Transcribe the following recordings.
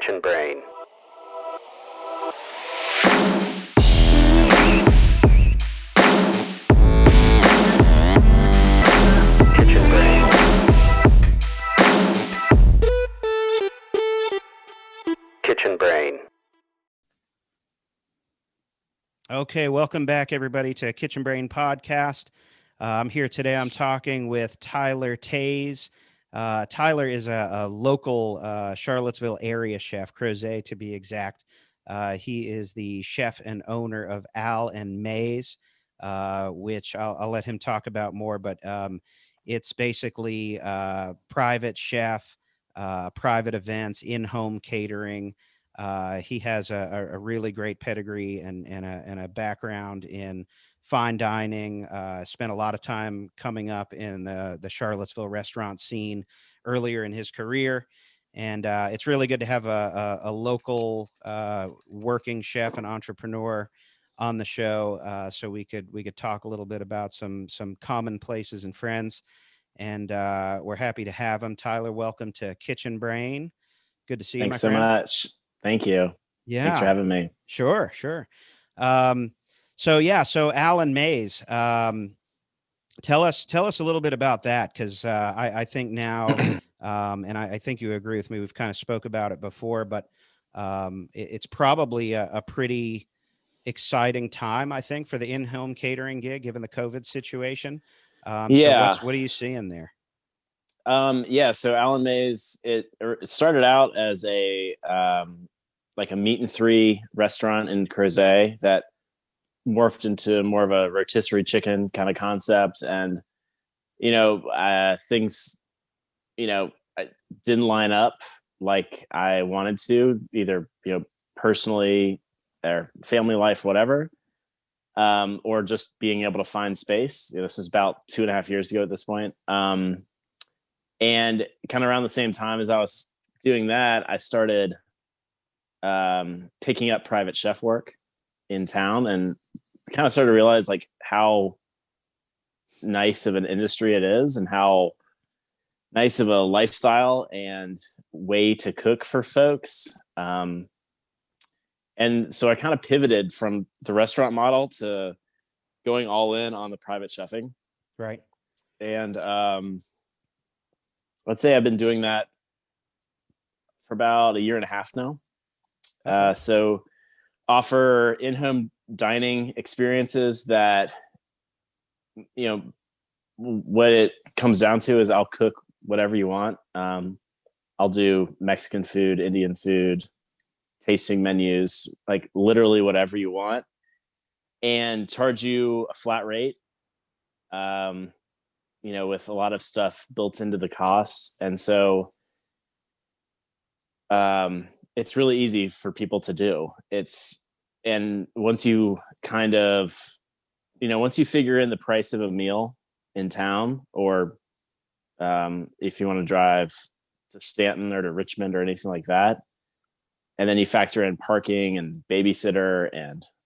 Kitchen Brain. Kitchen Brain. Kitchen Brain. Okay, welcome back, everybody, to Kitchen Brain Podcast. I'm here today. I'm talking with Tyler Teass. Tyler is a local Charlottesville area chef, Crozet to be exact. He is the chef and owner of Al and May's, which I'll let him talk about more, but it's basically private chef, private events, in-home catering. He has a really great pedigree and a background in fine dining. Spent a lot of time coming up in the Charlottesville restaurant scene earlier in his career. And it's really good to have a local working chef and entrepreneur on the show, so we could talk a little bit about some common places and friends. And we're happy to have him. Tyler, welcome to Kitchen Brain. Good to see you, my Thanks so friend. much. Thank you. Yeah. Thanks for having me. Sure. So Alan Mays, tell us a little bit about that, because I think now, and I think you agree with me, we've kind of spoke about it before, but it's probably a pretty exciting time, I think, for the in-home catering gig, given the COVID situation. Yeah. So what are you seeing there? So Alan May's, it started out as a like a meat and three restaurant in Crozet that morphed into more of a rotisserie chicken kind of concept. And, things, didn't line up like I wanted to, either, personally or family life, whatever, or just being able to find space. This was about 2.5 years ago at this point. And kind of around the same time as I was doing that, I started picking up private chef work in town, and kind of started to realize like how nice of an industry it is and how nice of a lifestyle and way to cook for folks. And so I kind of pivoted from the restaurant model to going all in on the private chefing. Right. And let's say I've been doing that for about 1.5 years now. Okay. So offer in-home dining experiences that, what it comes down to is I'll cook whatever you want. I'll do Mexican food, Indian food, tasting menus, like literally whatever you want, and charge you a flat rate. With a lot of stuff built into the cost. And so it's really easy for people to do. And once you kind of, once you figure in the price of a meal in town, or if you want to drive to Stanton or to Richmond or anything like that, and then you factor in parking and babysitter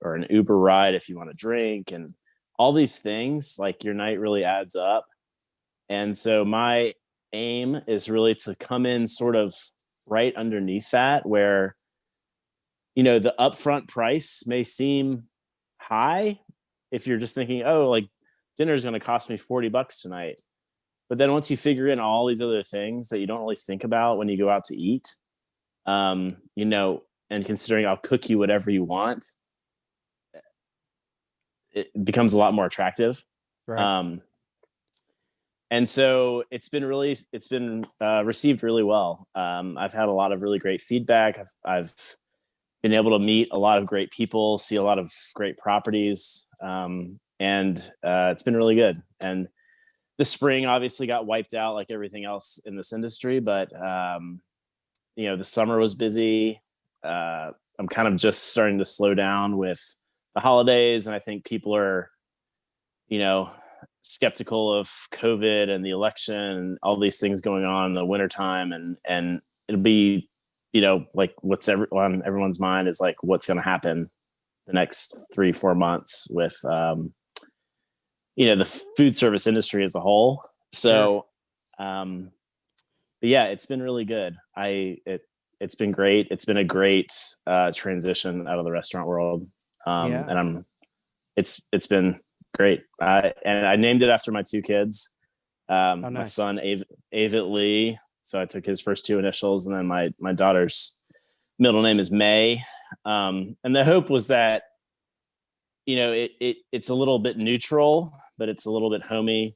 or an Uber ride if you want to drink and all these things, like your night really adds up. And so my aim is really to come in sort of right underneath that, where, the upfront price may seem high if you're just thinking, oh, like dinner is going to cost me $40 tonight. But then once you figure in all these other things that you don't really think about when you go out to eat, and considering I'll cook you whatever you want, it becomes a lot more attractive. Right. And so it's been received really well. I've had a lot of really great feedback. I've been able to meet a lot of great people, see a lot of great properties, and it's been really good. And the spring obviously got wiped out like everything else in this industry, but the summer was busy. I'm kind of just starting to slow down with the holidays, and I think people are, skeptical of COVID and the election and all these things going on in the wintertime. And it'll be, like what's on everyone's mind is like, what's going to happen the next 3-4 months with, the food service industry as a whole. So, but yeah, it's been really good. it's been great. It's been a great transition out of the restaurant world. And it's been great. And I named it after my two kids. Nice. My son, Avit Lee. So I took his first two initials, and then my daughter's middle name is May. And the hope was that, it's a little bit neutral, but it's a little bit homey.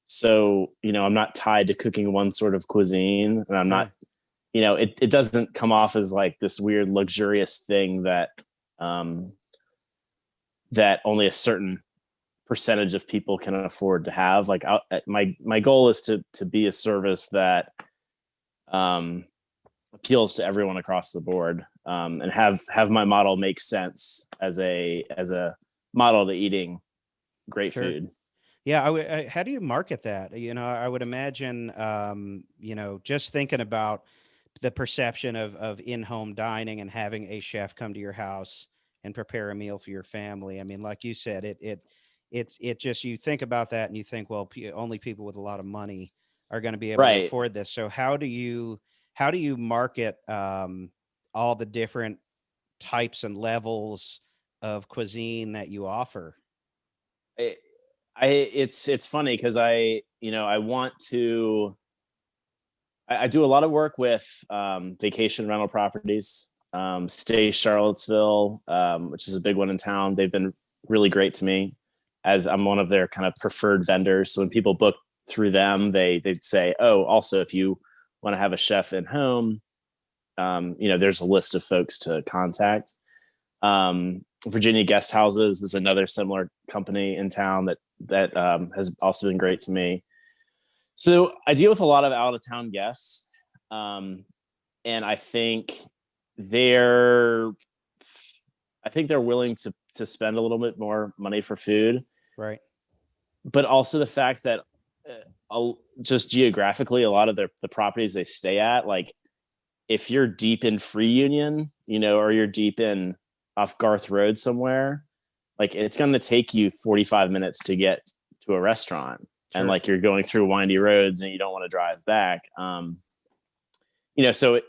So, I'm not tied to cooking one sort of cuisine, and I'm not, it doesn't come off as like this weird luxurious thing that only a certain percentage of people can afford to have. Like my goal is to be a service that appeals to everyone across the board, and have my model make sense as a model to eating great food. Yeah. How do you market that? I would imagine, just thinking about the perception of in-home dining and having a chef come to your house and prepare a meal for your family. I mean, like you said, it just, you think about that and you think, well, only people with a lot of money are going to be able to afford this. So how do you market all the different types and levels of cuisine that you offer? It's funny because I do a lot of work with vacation rental properties. Stay Charlottesville, which is a big one in town. They've been really great to me, as I'm one of their kind of preferred vendors. So when people book through them, they'd say, oh, also, if you want to have a chef in home, there's a list of folks to contact. Virginia Guest Houses is another similar company in town that has also been great to me. So I deal with a lot of out of town guests. And I think they're willing to spend a little bit more money for food. Right. But also the fact that just geographically, a lot of the properties they stay at, like if you're deep in Free Union, or you're deep in off Garth Road somewhere, like it's going to take you 45 minutes to get to a restaurant. Sure. And like you're going through windy roads and you don't want to drive back. So,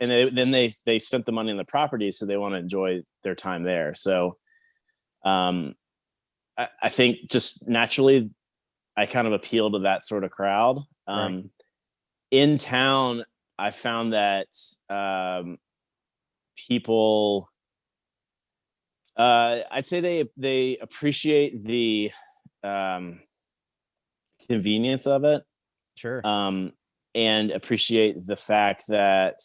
and then they spent the money on the property, so they want to enjoy their time there. So, I think just naturally, I kind of appeal to that sort of crowd. Right. In town, I found that people, I'd say they appreciate the convenience of it. Sure. And appreciate the fact that,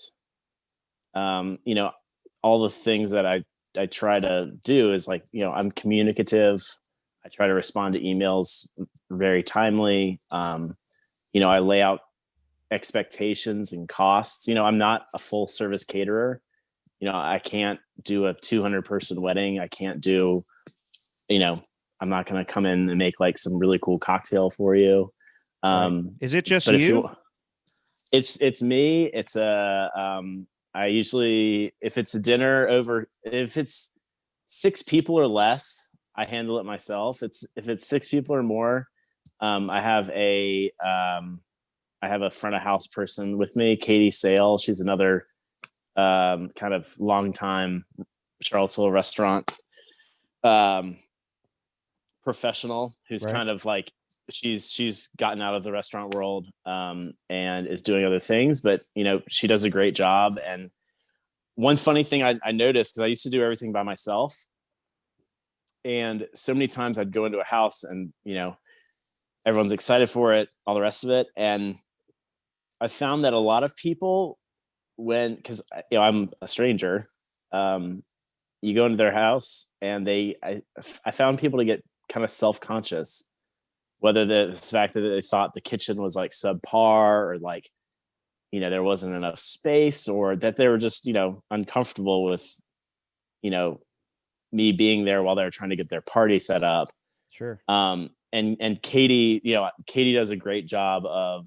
all the things that I try to do is like, I'm communicative. I try to respond to emails very timely. I lay out expectations and costs. I'm not a full service caterer. I can't do a 200 person wedding. I can't do, I'm not going to come in and make like some really cool cocktail for you. Right. Is it just you? It's me. It's I usually, if it's a dinner over, if it's 6 people or less, I handle it myself. If it's 6 people or more, I have a front of house person with me, Katie Sale. She's another kind of longtime Charlottesville restaurant professional who's right. Kind of like she's gotten out of the restaurant world and is doing other things, but she does a great job. And one funny thing I noticed, because I used to do everything by myself, and so many times I'd go into a house and everyone's excited for it, all the rest of it, and I found that a lot of people, because I'm a stranger, you go into their house and I found people to get kind of self-conscious, whether the fact that they thought the kitchen was like subpar, or like there wasn't enough space, or that they were just uncomfortable with me being there while they're trying to get their party set up. Sure. And Katie does a great job of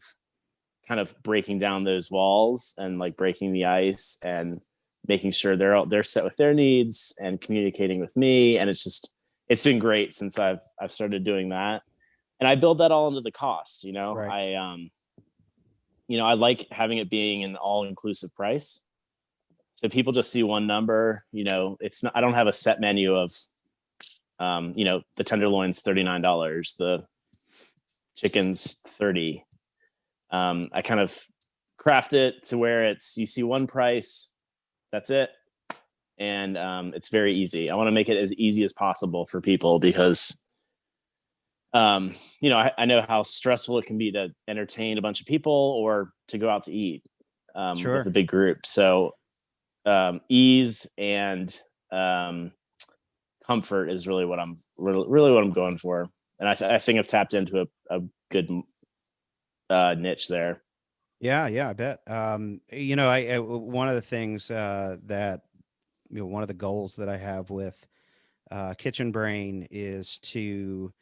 kind of breaking down those walls and like breaking the ice and making sure they're set with their needs and communicating with me. And it's been great since I've started doing that. And I build that all into the cost, Right. I like having it being an all-inclusive price. So people just see one number, it's not, I don't have a set menu of, the tenderloin's $39, the chicken's 30. I kind of craft it to where you see one price, that's it. And it's very easy. I want to make it as easy as possible for people because, I know how stressful it can be to entertain a bunch of people or to go out to eat Sure. with a big group. So ease and comfort is really what I'm going for. And I think I've tapped into a good niche there. Yeah, I bet. One of the things that one of the goals that I have with Kitchen Brain is to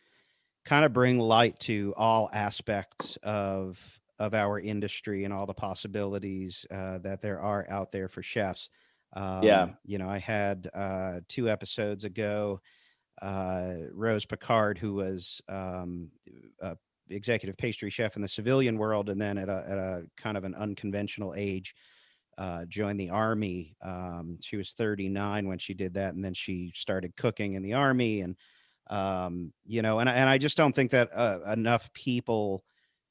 kind of bring light to all aspects of our industry and all the possibilities that there are out there for chefs. I had 2 episodes ago, Rose Picard, who was executive pastry chef in the civilian world, and then at a kind of an unconventional age, joined the Army. She was 39 when she did that, and then she started cooking in the Army. And and I just don't think that enough people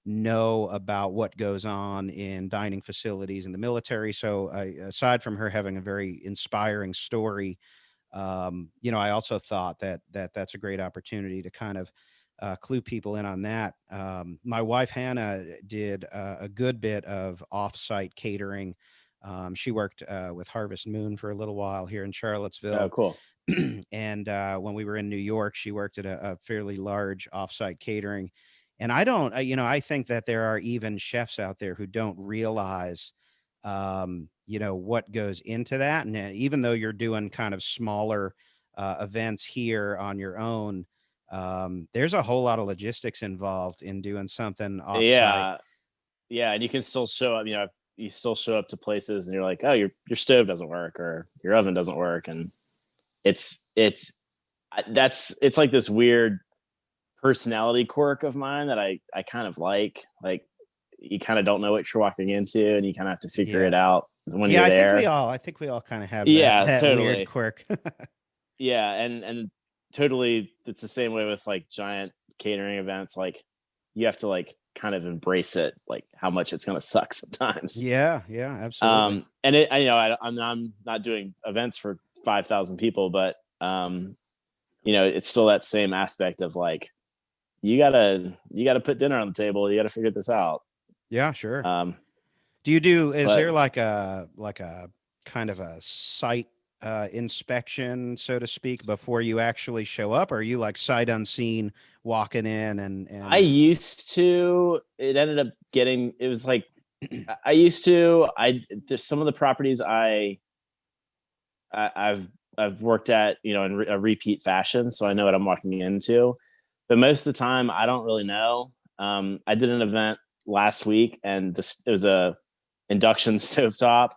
know about what goes on in dining facilities in the military. So aside from her having a very inspiring story, I also thought that that's a great opportunity to kind of clue people in on that. My wife, Hannah, did a good bit of off-site catering. She worked with Harvest Moon for a little while here in Charlottesville. Oh, cool. And when we were in New York, she worked at a fairly large off-site catering. And I think that there are even chefs out there who don't realize, what goes into that. And even though you're doing kind of smaller events here on your own, there's a whole lot of logistics involved in doing something off-site. Yeah. And you can still show up, you still show up to places and you're like, oh, your stove doesn't work or your oven doesn't work. And it's like this weird personality quirk of mine that I kind of like you kind of don't know what you're walking into and you kind of have to figure it out when you're there. I think we all kind of have that totally weird quirk. Yeah. And totally. It's the same way with like giant catering events. Like you have to like kind of embrace it, like how much it's going to suck sometimes. Yeah, absolutely. And I'm not doing events for 5,000 people, but it's still that same aspect of like, you gotta put dinner on the table. You gotta figure this out. Yeah, sure. Is there like a kind of a site inspection, so to speak, before you actually show up? Or are you like sight unseen walking in and I used to, it ended up getting, it was like, I used to, there's some of the properties I've worked at, in a repeat fashion. So I know what I'm walking into, but most of the time I don't really know. I did an event last week and it was a induction stovetop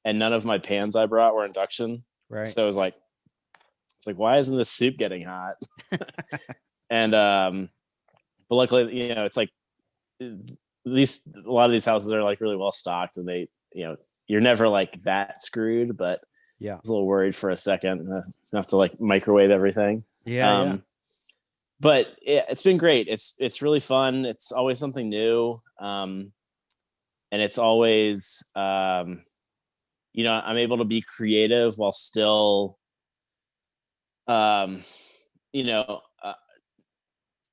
and none of my pans I brought were induction. Right. So it's like, why isn't this soup getting hot? And, but luckily, it's like a lot of these houses are like really well stocked and they, you're never like that screwed, but yeah, I was a little worried for a second. It's enough to like microwave everything. Yeah. But it's been great. It's really fun. It's always something new. And it's always, I'm able to be creative while still,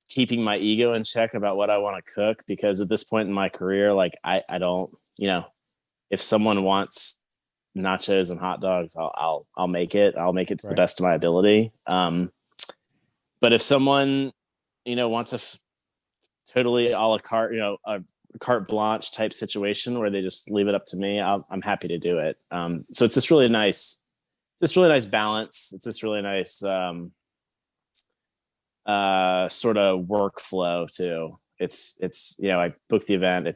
keeping my ego in check about what I want to cook, because at this point in my career, like I don't, if someone wants nachos and hot dogs, I'll make it. I'll make it to the best of my ability. But if someone, wants a totally a la carte, a carte blanche type situation where they just leave it up to me, I'm happy to do it. So it's this really nice balance. It's this really nice sort of workflow too. It's I book the event.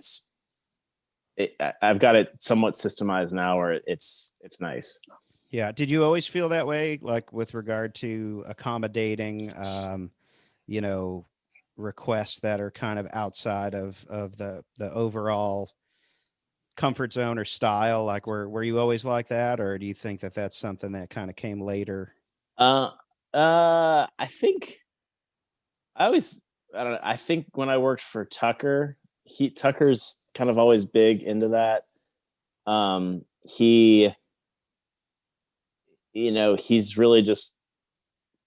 I've got it somewhat systemized now where it's nice. Yeah. Did you always feel that way, like with regard to accommodating, requests that are kind of outside of the overall comfort zone or style? Like, were you always like that, or do you think that that's something that kind of came later? Uh, I think I always, I don't know. I think when I worked for Tucker, Tucker's kind of always big into that. He, he's really just,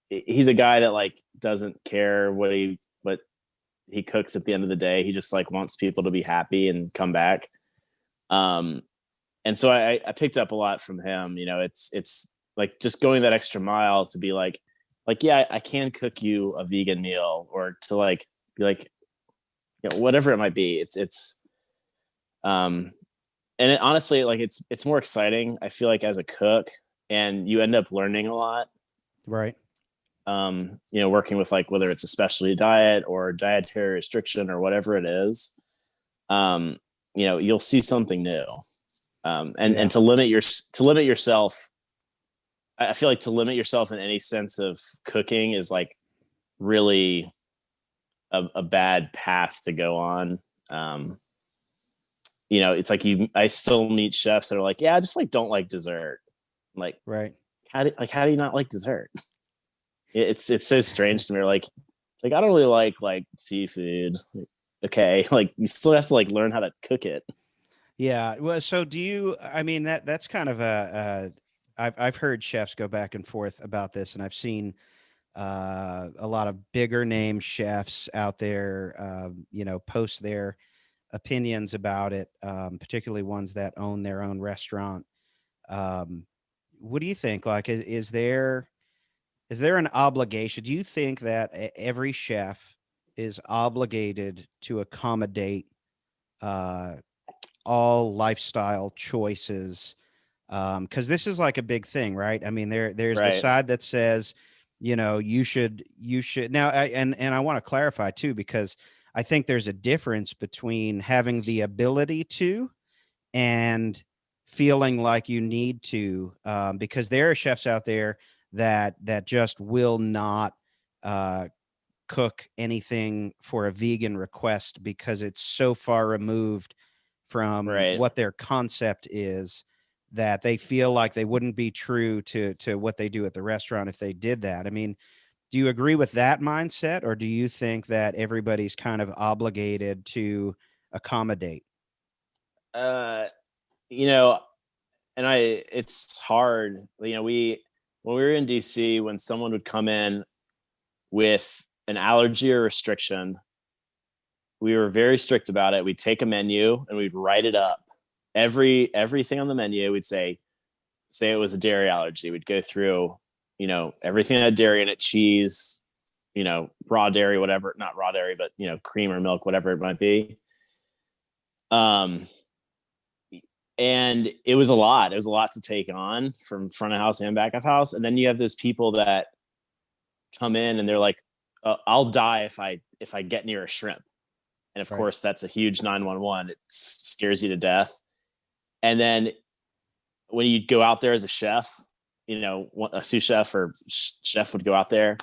he's a guy that like doesn't care what he cooks at the end of the day. He just like wants people to be happy and come back. Um, and so I picked up a lot from him. It's like just going that extra mile to be like, yeah, I can cook you a vegan meal, or to like be like, whatever it might be. Um, and honestly, like it's more exciting, I feel like, as a cook, and you end up learning a lot. Right. Working with, like, whether it's a specialty diet or dietary restriction or whatever it is, you'll see something new. And to limit yourself, I feel like to limit yourself in any sense of cooking is like really a bad path to go on. It's like I still meet chefs that are like, yeah, I just like don't like dessert. I'm like, Right. how do you not like dessert? It's so strange to me. Like, it's like, I don't really like seafood. Like, okay, like you still have to like learn how to cook it. Yeah. Well, so do you? I mean, that's kind of I've heard chefs go back and forth about this, and I've seen a lot of bigger name chefs out there, post their opinions about it, particularly ones that own their own restaurant. Um, what do you think? Like, is there an obligation? Do you think that every chef is obligated to accommodate uh, all lifestyle choices? Because this is like a big thing, right? I mean, there's the Right. side that says, you should now, and I want to clarify too, because I think there's a difference between having the ability to and feeling like you need to, because there are chefs out there that just will not uh, cook anything for a vegan request because it's so far removed from Right. what their concept is that they feel like they wouldn't be true to what they do at the restaurant if they did that. I mean, do you agree with that mindset, or do you think that everybody's kind of obligated to accommodate? Uh, you know, and it's hard. When we were in DC, when someone would come in with an allergy or restriction, we were very strict about it. We'd take a menu and we'd write it up. Everything on the menu, we'd say it was a dairy allergy. We'd go through, everything that had dairy in it, cheese, raw dairy, whatever, not raw dairy, but cream or milk, whatever it might be. And it was a lot. It was a lot to take on from front of house and back of house. And then you have those people that come in and they're like, I'll die if I get near a shrimp. And of Right. course, that's a huge 911. It scares you to death. And then when you go out there as a chef, a sous chef or chef would go out there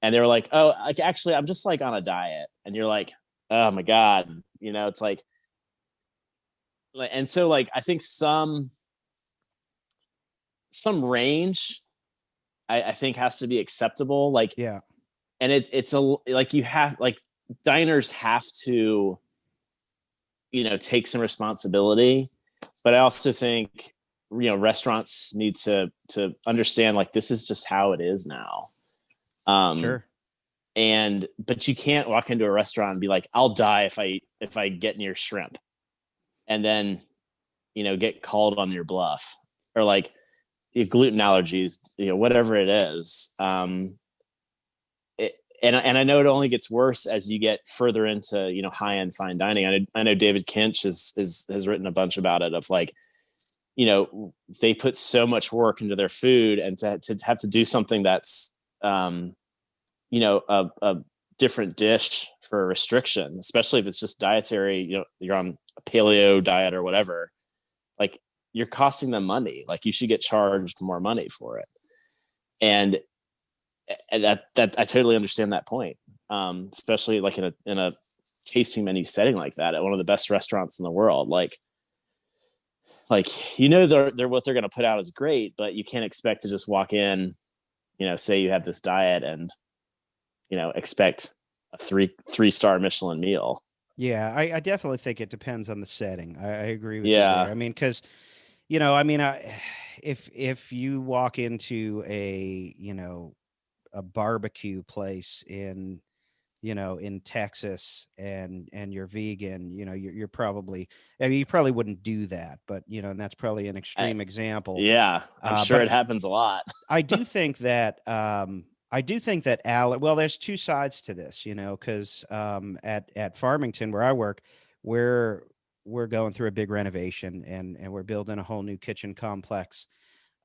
and they were like, oh, like, actually, I'm just like on a diet. And you're like, oh my God, it's like, and so like, I think some range, I think has to be acceptable. Like, Yeah. and it's like, you have, like, diners have to, take some responsibility, but I also think, restaurants need to understand, like, this is just how it is now. Sure. But you can't walk into a restaurant and be like, I'll die if I get near shrimp, and then, get called on your bluff, or like gluten allergies, whatever it is. And I know it only gets worse as you get further into, high end fine dining. I know David Kinch has written a bunch about it, of like, they put so much work into their food, and to have to do something that's, a different dish for a restriction, especially if it's just dietary, you're on a paleo diet or whatever, like, you're costing them money. Like, you should get charged more money for it. And that I totally understand that point. Especially like in a tasting menu setting like that at one of the best restaurants in the world. Like, like, they're what they're going to put out is great, but you can't expect to just walk in, say you have this diet and, expect a three-star Michelin meal. Yeah, I definitely think it depends on the setting. I agree with you there. Yeah. I mean, because if you walk into a barbecue place in Texas and you're vegan, you're probably, I mean, you probably wouldn't do that, but and that's probably an I, extreme example. yeah. I'm sure it But happens a lot. I do think that well, there's two sides to this, because at Farmington where I work, we're we're going through a big renovation and we're building a whole new kitchen complex.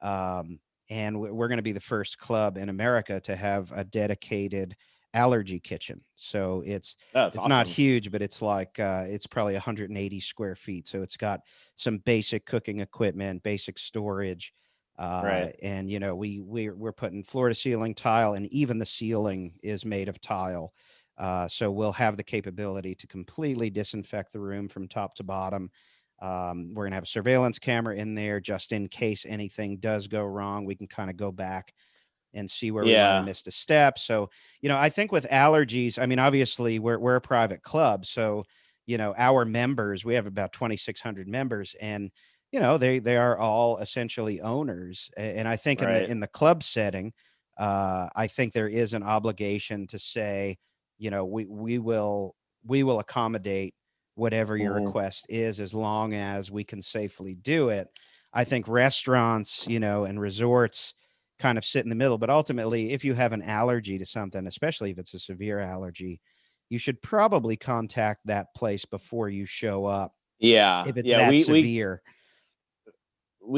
Um, and we're going to be the first club in America to have a dedicated allergy kitchen. So That's it's not awesome. huge, but it's like it's probably 180 square feet. So it's got some basic cooking equipment, basic storage, Right. and we're putting floor to ceiling tile, and even the ceiling is made of tile. So we'll have the capability to completely disinfect the room from top to bottom. We're going to have a surveillance camera in there just in case anything does go wrong. We can kind of go back and see where we might have Yeah. missed a step. So, I think with allergies, I mean, obviously we're a private club. So, our members, we have about 2,600 members, and, they are all essentially owners. And I think in the, Right. in the club setting, I think there is an obligation to say, we will accommodate whatever your Mhm. request is, as long as we can safely do it. I think restaurants, and resorts kind of sit in the middle. But ultimately, if you have an allergy to something, especially if it's a severe allergy, you should probably contact that place before you show up Yeah. if it's Yeah. that We severe.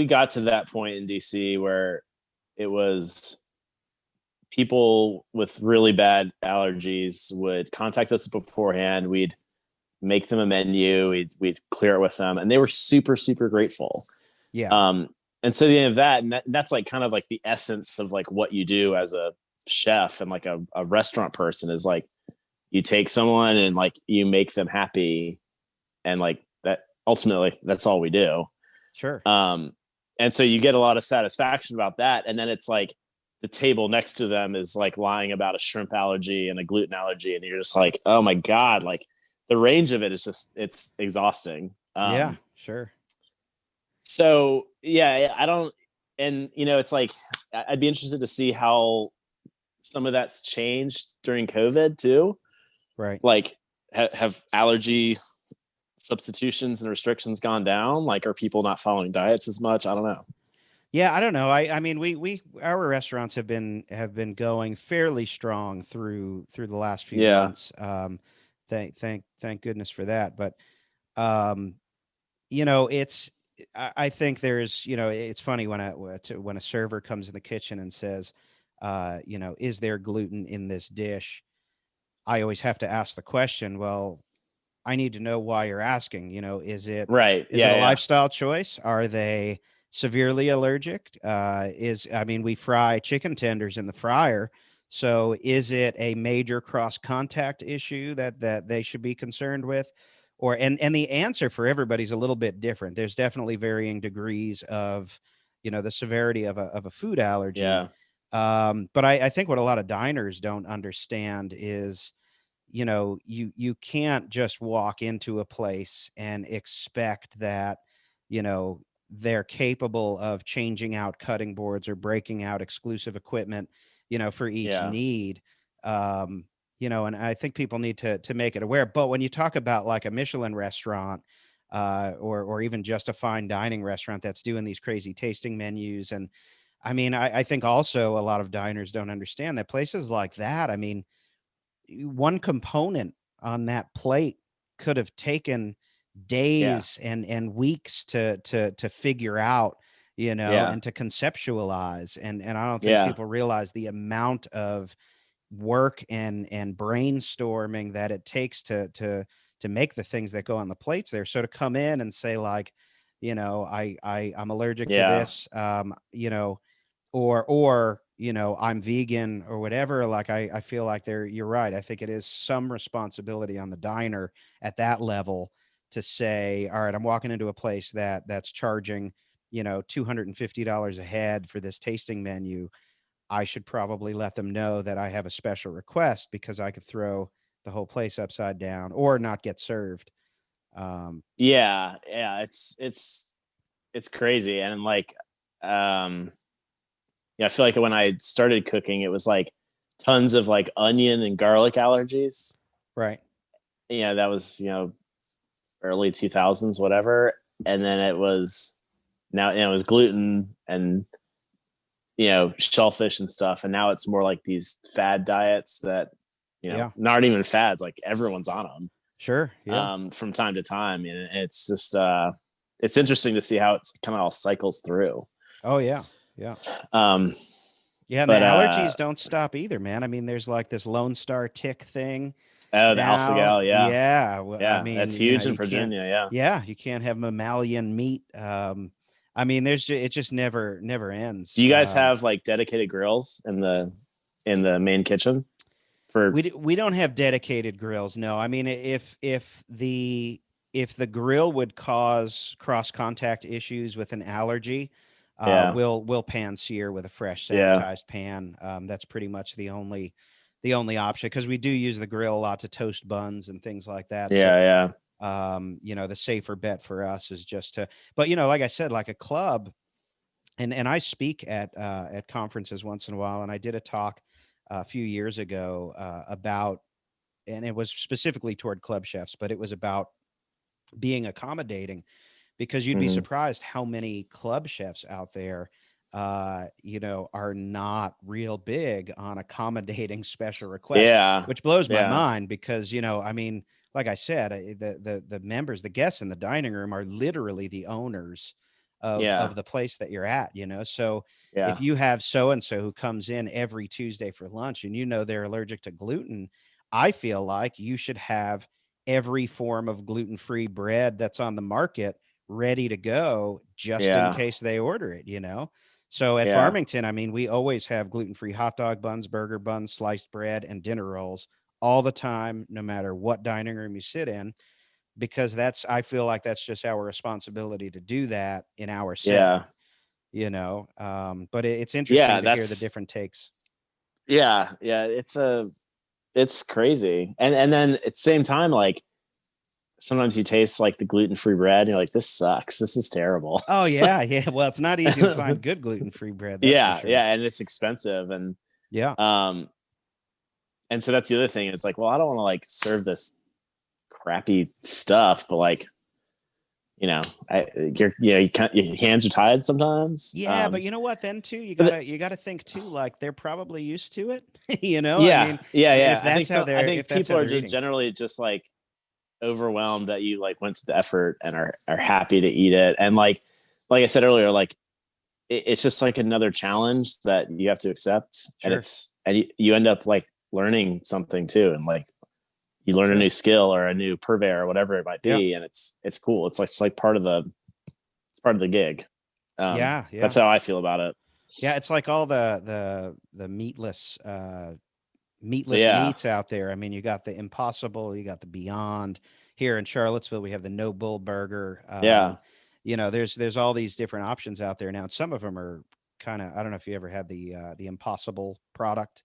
got to that point in DC where it was people with really bad allergies would contact us beforehand. We'd make them a menu. We'd clear it with them, and they were super, super grateful. Yeah, Um, and so the end of that, and that's like kind of like the essence of like what you do as a chef and like a restaurant person is like you take someone and like you make them happy, and like that ultimately that's all we do. sure. Um, and so you get a lot of satisfaction about that, and then it's like the table next to them is like lying about a shrimp allergy and a gluten allergy, and you're just like, oh my god, like the range of it is just it's exhausting. Yeah, sure. So yeah, I don't, and it's like I'd be interested to see how some of that's changed during COVID too. Right. Like, have allergy substitutions and restrictions gone down? Like, are people not following diets as much? I don't know. Yeah, I don't know. I mean, our restaurants have been going fairly strong through the last few Yeah, months. Thank goodness for that. But um, it's I think there's it's funny when a server comes in the kitchen and says, is there gluten in this dish? I always have to ask the question, well, I need to know why you're asking. right. Is it a Yeah, lifestyle choice? Are they severely allergic? I mean, we fry chicken tenders in the fryer. So is it a major cross contact issue that they should be concerned with? And the answer for everybody's a little bit different. There's definitely varying degrees of, the severity of a food allergy. yeah, But I think what a lot of diners don't understand is, you can't just walk into a place and expect that, they're capable of changing out cutting boards or breaking out exclusive equipment, for each yeah, need. And I think people need to make it aware. But when you talk about like a Michelin restaurant, or even just a fine dining restaurant that's doing these crazy tasting menus, and I mean, I think also a lot of diners don't understand that places like that, I mean, one component on that plate could have taken yeah, days and weeks to figure out, yeah, and to conceptualize. And I don't think yeah, people realize the amount of work and brainstorming that it takes to make the things that go on the plates there. So to come in and say like, I'm allergic to yeah, this, or I'm vegan or whatever, like I feel like you're right. I think it is some responsibility on the diner at that level to say, all right, I'm walking into a place that's charging, $250 a head for this tasting menu. I should probably let them know that I have a special request because I could throw the whole place upside down or not get served. Yeah, it's crazy. And like, I feel like when I started cooking, it was like tons of like onion and garlic allergies. Right. Yeah, that was, early 2000s, whatever. And then it was now, it was gluten and, shellfish and stuff. And now it's more like these fad diets that, Yeah. not even fads, like everyone's on them. Sure. Yeah. From time to time. And it's just, it's interesting to see how it's kind of all cycles through. Oh yeah. Yeah. Um, Yeah. And but, the allergies don't stop either, man. I mean, there's like this Lone Star tick thing. oh, the Now, alpha gal. Yeah. yeah. Well, I Yeah. mean, That's huge in you can't. Virginia. Yeah. Yeah, you can't have mammalian meat. I mean, it just never ends. Do you guys have like dedicated grills in the main kitchen? We don't have dedicated grills. No, I mean, if the grill would cause cross contact issues with an allergy, Yeah. we'll pan sear with a fresh Yeah. sanitized pan. That's pretty much the only option, because we do use the grill a lot to toast buns and things like that. Yeah. So, the safer bet for us is just to, but like I said, like a club, and I speak at conferences once in a while, and I did a talk a few years ago about, and it was specifically toward club chefs, but it was about being accommodating, because you'd be Mhm. surprised how many club chefs out there are not real big on accommodating special requests. Yeah. Which blows my Yeah. mind, because I mean, like I said, the members, the guests in the dining room are literally the owners Yeah. of the place that you're at. So Yeah. if you have so and so who comes in every Tuesday for lunch and they're allergic to gluten, I feel like you should have every form of gluten-free bread that's on the market ready to go, just in Yeah. case they order it. So at Yeah. Farmington, I mean, we always have gluten-free hot dog buns, burger buns, sliced bread, and dinner rolls all the time, no matter what dining room you sit in, because I feel like that's just our responsibility to do that in our setting. But it's interesting to hear the different takes. Yeah. It's crazy. And then at the same time, like, sometimes you taste like the gluten-free bread and you're like, this sucks. This is terrible. Oh yeah. Yeah. Well, it's not easy to find good gluten-free bread. That's Yeah. for sure. Yeah. And it's expensive. And, Yeah. and so that's the other thing. It's like, well, I don't want to like serve this crappy stuff, but like, your hands are tied sometimes. Yeah, but you know what? Then too, you gotta think too. Like, they're probably used to it. Yeah. I mean, Yeah. If that's how they're, I think if that's people how are they're just eating. generally just like overwhelmed that you like went to the effort and are happy to eat it. And like I said earlier, like it's just like another challenge that you have to accept. Sure. And you end up like learning something too. And like, you learn a new skill or a new purveyor or whatever it might be. And it's cool. It's like part of the gig. Yeah. That's how I feel about it. Yeah, it's like all the meatless meats out there. I mean, you got the Impossible, you got the Beyond. Here in Charlottesville, we have the No Bull Burger. There's all these different options out there now, and some of them are kind of, I don't know if you ever had the Impossible product.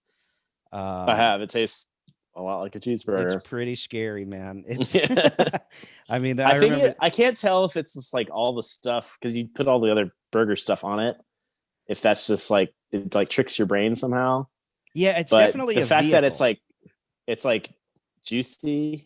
I have. It tastes a lot like a cheeseburger. It's pretty scary, man. It's Yeah. I mean, I can't tell if it's just like all the stuff, because you put all the other burger stuff on it, if that's just like, it like tricks your brain somehow. Yeah, it's But definitely the a fact vehicle. that it's like juicy,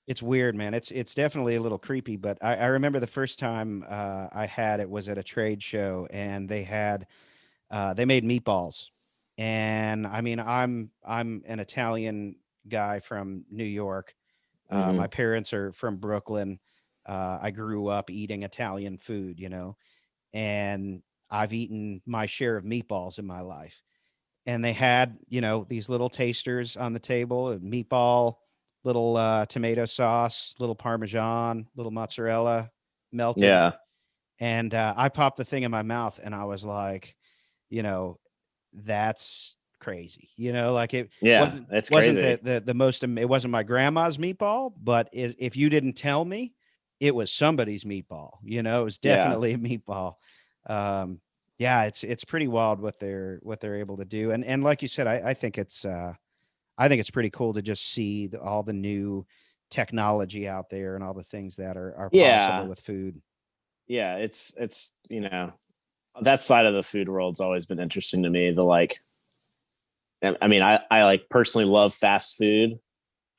It's weird, man. It's definitely a little creepy, but I remember the first time I had it was at a trade show, and they made meatballs. And I mean, I'm an Italian guy from New York. Mhm. My parents are from Brooklyn. I grew up eating Italian food, and I've eaten my share of meatballs in my life. And they had, these little tasters on the table, a meatball, little tomato sauce, little Parmesan, little mozzarella melted. Yeah. And I popped the thing in my mouth, and I was like, that's crazy. Like, it Yeah. It's wasn't crazy. the most, it wasn't my grandma's meatball, but if you didn't tell me, it was somebody's meatball. You know, it was Yeah. definitely a meatball. Yeah, it's pretty wild what they're able to do. And like you said, I think it's pretty cool to just see all the new technology out there and all the things that are possible Yeah. with food. Yeah. It's, that side of the food world's always been interesting to me. I mean, I like personally love fast food.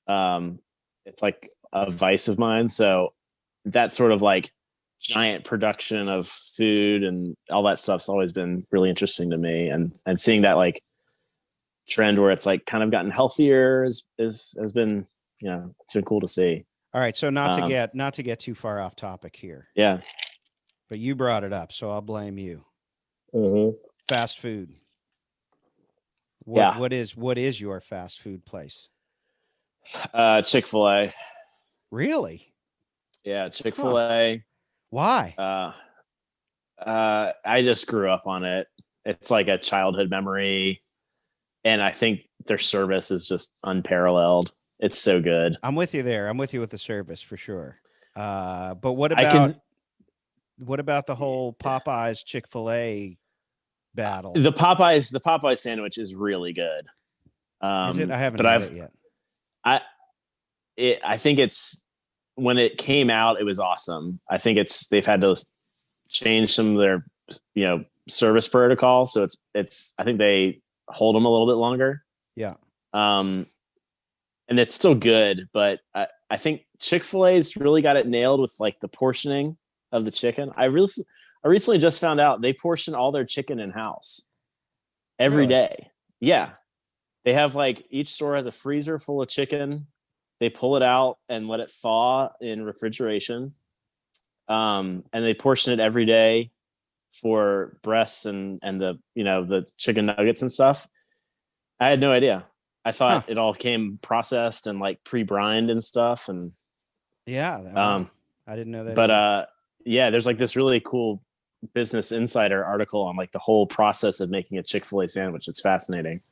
It's like a vice of mine. So that sort of like giant production of food and all that stuff's always been really interesting to me. And seeing that like trend where it's like kind of gotten healthier has been, it's been cool to see. All right, so not to get too far off topic here. Yeah. But you brought it up, so I'll blame you. Mm-hmm. Fast food. Yeah. What is your fast food place? Chick-fil-A. Really? Yeah, Chick-fil-A. Huh. Why? I just grew up on it. It's like a childhood memory, and I think their service is just unparalleled. It's so good. I'm with you there. I'm with you with the service for sure. But what about the whole Popeyes Chick-fil-A battle? The Popeyes sandwich is really good. Is it? I haven't had it yet. I think it's, when it came out, it was awesome. I think they've had to change some of their, service protocol. So it's, I think they hold them a little bit longer. Yeah. And it's still good, but I think Chick-fil-A's really got it nailed with like the portioning of the chicken. I recently just found out they portion all their chicken in-house every day. Yeah. They have like, each store has a freezer full of chicken. They pull it out and let it thaw in refrigeration. And they portion it every day for breasts and the, the chicken nuggets and stuff. I had no idea. I thought it all came processed and like pre-brined and stuff. And yeah, I didn't know that. But yeah, there's like this really cool Business Insider article on like the whole process of making a Chick-fil-A sandwich. It's fascinating.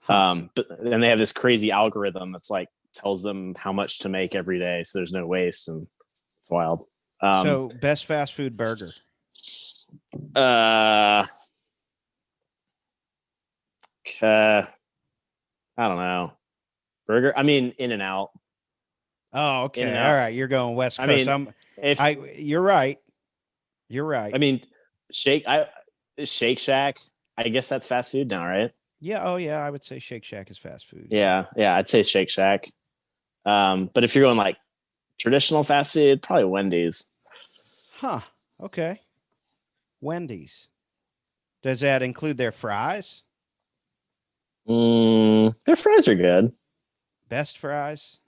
But then they have this crazy algorithm that's like tells them how much to make every day, so there's no waste, and it's wild. So best fast food burger. I don't know. Burger. I mean, In-N-Out. Oh, okay. In-N-Out. All right. You're going West Coast. I mean, you're right. You're right. I mean, Shake Shack. I guess that's fast food now, right? Yeah. Oh, yeah. I would say Shake Shack is fast food. Yeah. I'd say Shake Shack. But if you're going like traditional fast food, probably Wendy's. Huh. Okay. Wendy's. Does that include their fries? Their fries are good. Best fries?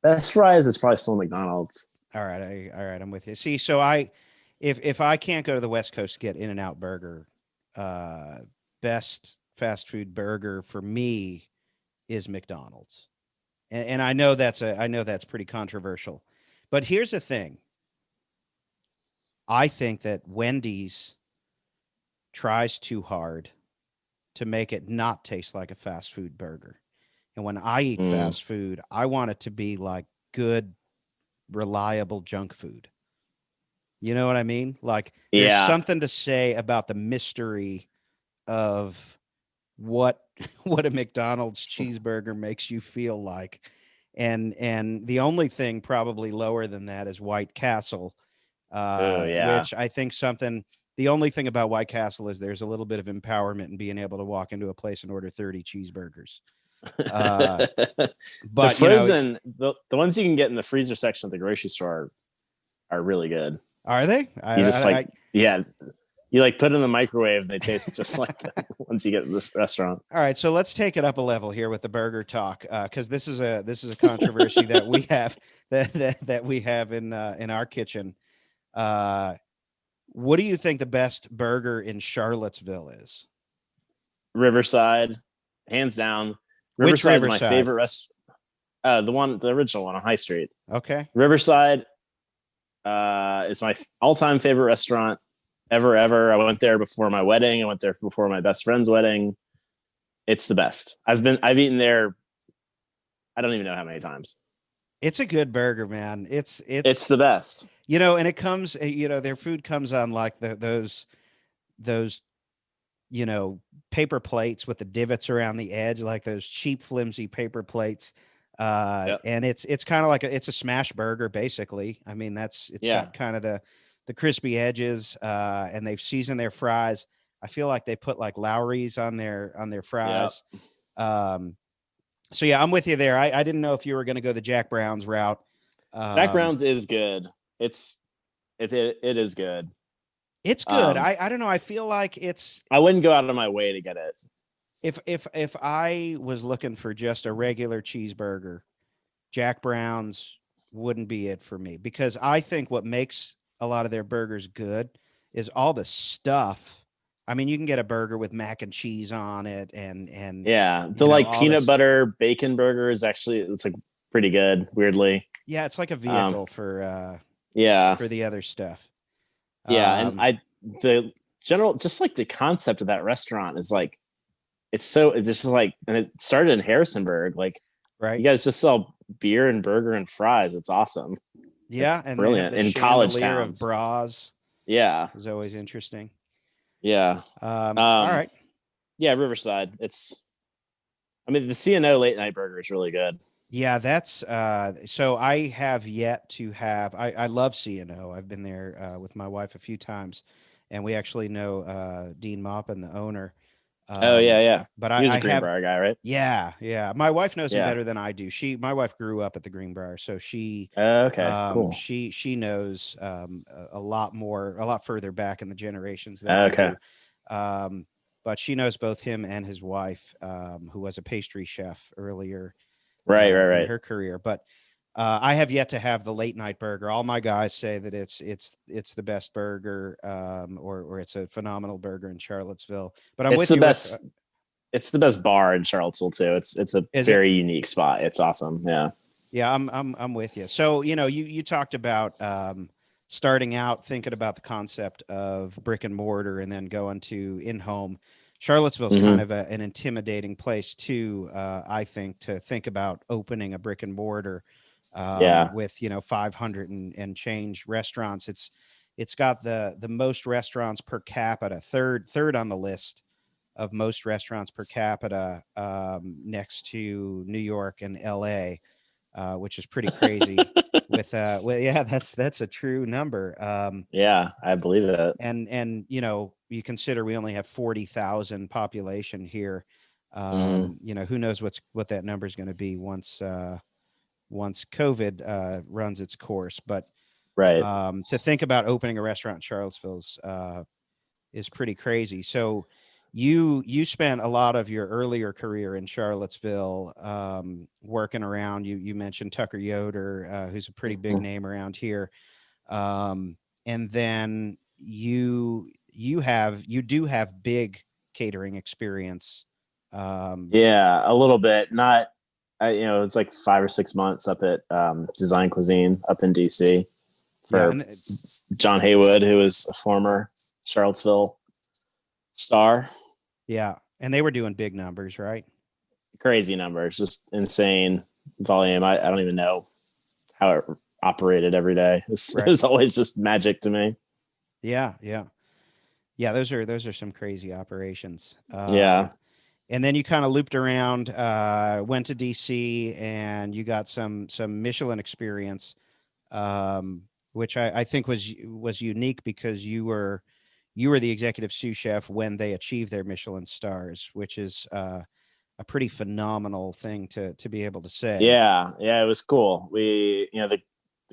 Best fries is probably still McDonald's. All right. All right. I'm with you. See, so if I can't go to the West Coast to get In-N-Out Burger, best fast food burger for me is McDonald's. And I know that's pretty controversial. But here's the thing. I think that Wendy's tries too hard to make it not taste like a fast food burger. And when I eat fast food, I want it to be like good, reliable junk food. You know what I mean? Like there's something to say about the mystery of what a McDonald's cheeseburger makes you feel like. And the only thing probably lower than that is White Castle. Which I think the only thing about White Castle is there's a little bit of empowerment in being able to walk into a place and order 30 cheeseburgers. But the frozen, the ones you can get in the freezer section of the grocery store are really good. Are they? You like put it in the microwave and they taste just like once you get to this restaurant. All right, so let's take it up a level here with the burger talk, because this is a controversy that we have that we have in our kitchen. What do you think the best burger in Charlottesville is? Riverside, hands down. Riverside is my favorite restaurant. The original one on High Street. Okay. Riverside is my all-time favorite restaurant ever. I went there before my wedding. I went there before my best friend's wedding. It's the best. I've eaten there, I don't even know how many times. It's a good burger, man. It's the best. And it comes, their food comes on like those, you know, paper plates with the divots around the edge, like those cheap, flimsy paper plates. Yep. And it's kind of like it's a smash burger, basically. I mean, it's Yeah. got kind of the crispy edges, and they've seasoned their fries. I feel like they put like Lowry's on their Yep. fries. Um, so yeah, I'm with you there. I didn't know if you were going to go the Jack Brown's route. Jack Um, Brown's is good. It is good. it's good. I don't know. I feel like it's I wouldn't go out of my way to get it. if I was looking for just a regular cheeseburger, Jack Brown's wouldn't be it for me, because I think what makes a lot of their burgers good is all the stuff. I mean, you can get a burger with mac and cheese on it, and Yeah, the like all peanut this. butter bacon burger is actually it's like pretty good. Weirdly, Yeah, it's like a vehicle yeah, for the other stuff. yeah, and Um, the general just like the concept of that restaurant is like it's just like, and it started in Harrisonburg. Like you right. guys just sell beer and burger and fries. It's awesome. Yeah, It's and they have brilliant the in college chandelier of towns. bras. Yeah, Is always interesting. yeah, All um, right. yeah. Riverside. I mean, the CNO late night burger is really good. Yeah, that's so I have yet to have I love CNO. I've been there with my wife a few times, and we actually know Dean Maupin, the owner. Oh Um, yeah, yeah. but He was I a have Greenbrier guy, right? yeah. My wife knows him Yeah. better than I do. My wife grew up at the Greenbrier, so Okay, cool. she knows a lot more, a lot further back in the generations than I Okay. do. Um, but she knows both him and his wife, who was a pastry chef earlier Right, right, in right. her career. But I have yet to have the late night burger. All my guys say that it's the best burger, or it's a phenomenal burger in Charlottesville. But I'm It's with the you with best. It's the best bar in Charlottesville too. It's a is it? very unique spot. It's awesome. Yeah. Yeah, I'm with you. So you talked about starting out thinking about the concept of brick and mortar and then going to in home. Charlottesville's kind Hmm. of an intimidating place too, I think, to think about opening a brick and mortar Yeah. with 500 and change restaurants. It's got the most restaurants per capita, third on the list of most restaurants per capita, next to New York and L.A., which is pretty crazy. Yeah, that's a true number. Yeah, I believe it. And you consider we only have 40,000 population here. Hmm. Who knows what that number is going to be once COVID runs its course. But Right. to think about opening a restaurant in Charlottesville is pretty crazy. So you spent a lot of your earlier career in Charlottesville, working around. You mentioned Tucker Yoder, who's a pretty big Mhm. name around here, and then you do have big catering experience. Um, Yeah, a little bit. Not, it was like 5 or 6 months up at Design Cuisine up in DC yeah, for and John Haywood, who was a former Charlottesville star. yeah, and they were doing big numbers, right? Crazy numbers, just insane volume. I don't even know how it operated every day. It Right. was always just magic to me. Yeah, yeah, yeah. Those are some crazy operations. Yeah. And then you kind of looped around, went to DC, and you got some Michelin experience, which I think was unique because you were the executive sous chef when they achieved their Michelin stars, which is a pretty phenomenal thing to be able to say. Yeah. Yeah. It was cool. The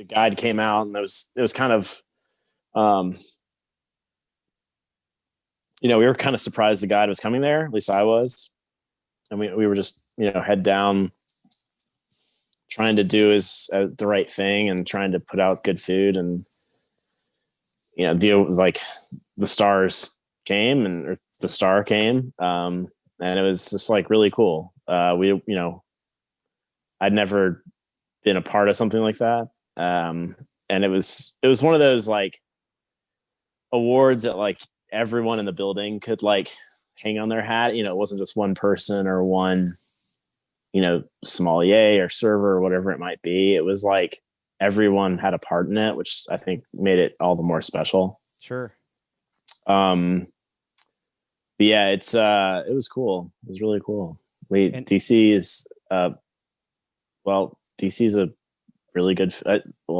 guide came out and it was kind of, um, we were kind of surprised the guide was coming there. At least I was. And we were just, head down trying to do the right thing and trying to put out good food. And, deal was like the stars came or the star came. And it was just like really cool. I'd never been a part of something like that. And it was one of those like awards that like everyone in the building could like hang on their hat. It wasn't just one person or one, sommelier or server or whatever it might be. It was like everyone had a part in it, which I think made it all the more special. Sure. But yeah, it was cool. It was really cool. DC is a really good.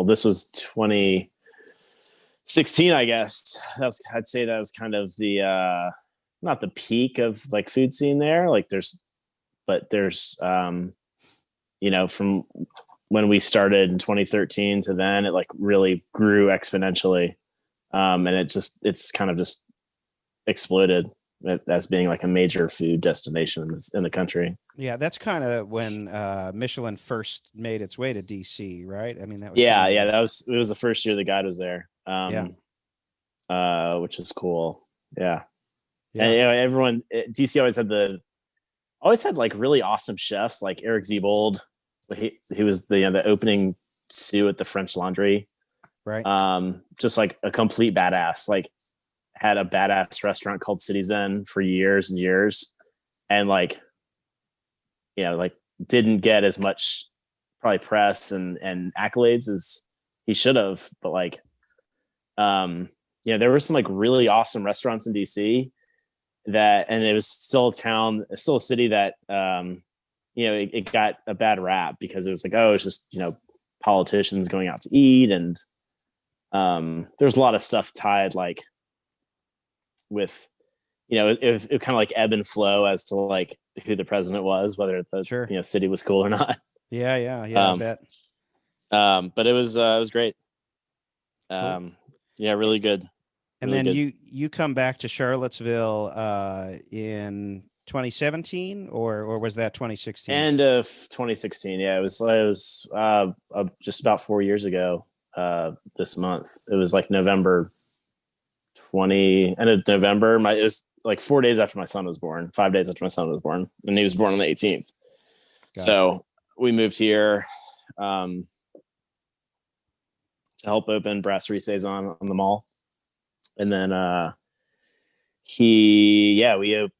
This was 2016, I guess. I'd say that was kind of the not the peak of like food scene there. Like there's from when we started in 2013 to then, it like really grew exponentially, and it's kind of just exploded as being like a major food destination in the country. Yeah, that's kind of when Michelin first made its way to DC, right? I mean, that was it was the first year the guide was there. Which is cool. Yeah. And everyone DC always had like really awesome chefs, like Eric Ziebold. He was the opening sous at the French Laundry, right? Just like a complete badass. Like had a badass restaurant called Citizen for years and years, and like didn't get as much probably press and accolades as he should have. But like, there were some like really awesome restaurants in DC. And it was still a city that it got a bad rap because it was like, it's just politicians going out to eat, and there's a lot of stuff tied like with it kind of like ebb and flow as to like who the president was, whether the city was cool or not. I bet. But it was great. Cool. Really good. And really then good. you come back to Charlottesville in 2017, or was that 2016? End of 2016. Yeah, it was just about 4 years ago. This month, it was like November 20, end of November. It was like 4 days after my son was born, 5 days after my son was born, and he was born on the 18th. Gotcha. So we moved here to help open Brasserie Saison on the mall. And then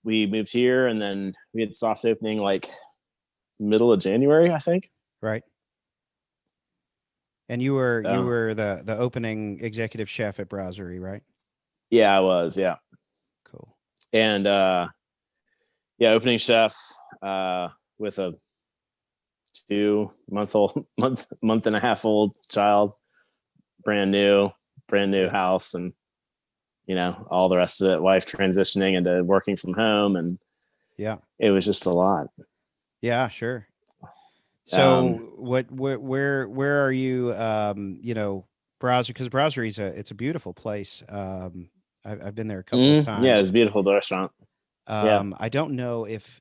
we moved here, and then we had soft opening like middle of January, I think. Right. And you were the opening executive chef at Brasserie, right? Yeah, I was. Yeah. Cool. And opening chef with a 2 month and a half old child, brand new house, and all the rest of it, wife transitioning into working from home, and it was just a lot. Yeah, sure. So where are you, Brasserie, because Brasserie it's a beautiful place. I've been there a couple of times. Yeah, it's a beautiful restaurant. I don't know if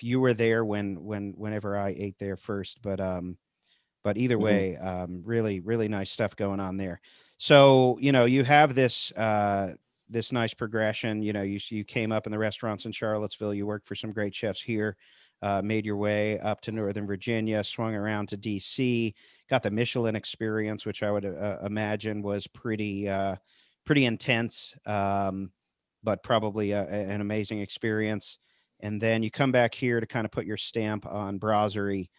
you were there whenever I ate there first, but either way, really, really nice stuff going on there. So, you have this nice progression. You came up in the restaurants in Charlottesville. You worked for some great chefs here, made your way up to Northern Virginia, swung around to DC, got the Michelin experience, which I would imagine was pretty intense, but probably an amazing experience. And then you come back here to kind of put your stamp on Brasserie,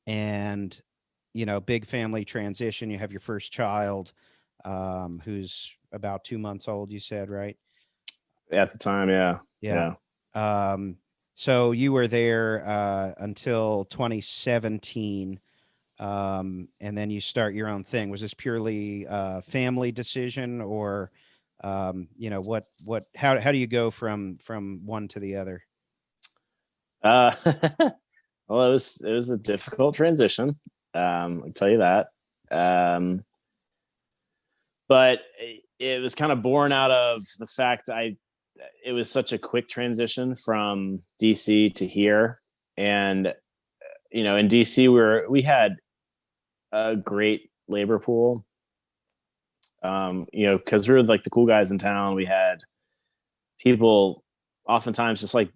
and big family transition. You have your first child, who's about 2 months old, you said, right? At the time. Yeah. So you were there until 2017, and then you start your own thing. Was this purely a family decision, or how do you go from one to the other? Well, it was a difficult transition. I'll tell you that. But it was kind of born out of the fact it was such a quick transition from DC to here. And, in DC we had a great labor pool. Cause we were like the cool guys in town. We had people oftentimes just like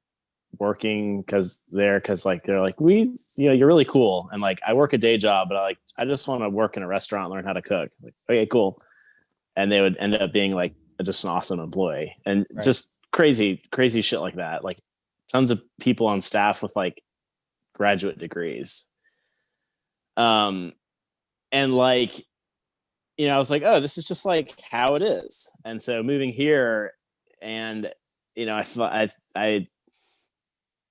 working because they're like you're really cool, and like I work a day job, but I just want to work in a restaurant and learn how to cook. Like, okay, cool. And they would end up being like just an awesome employee, and just crazy shit like that. Like tons of people on staff with like graduate degrees. And like, I was like, oh, this is just like how it is. And so moving here, and I thought I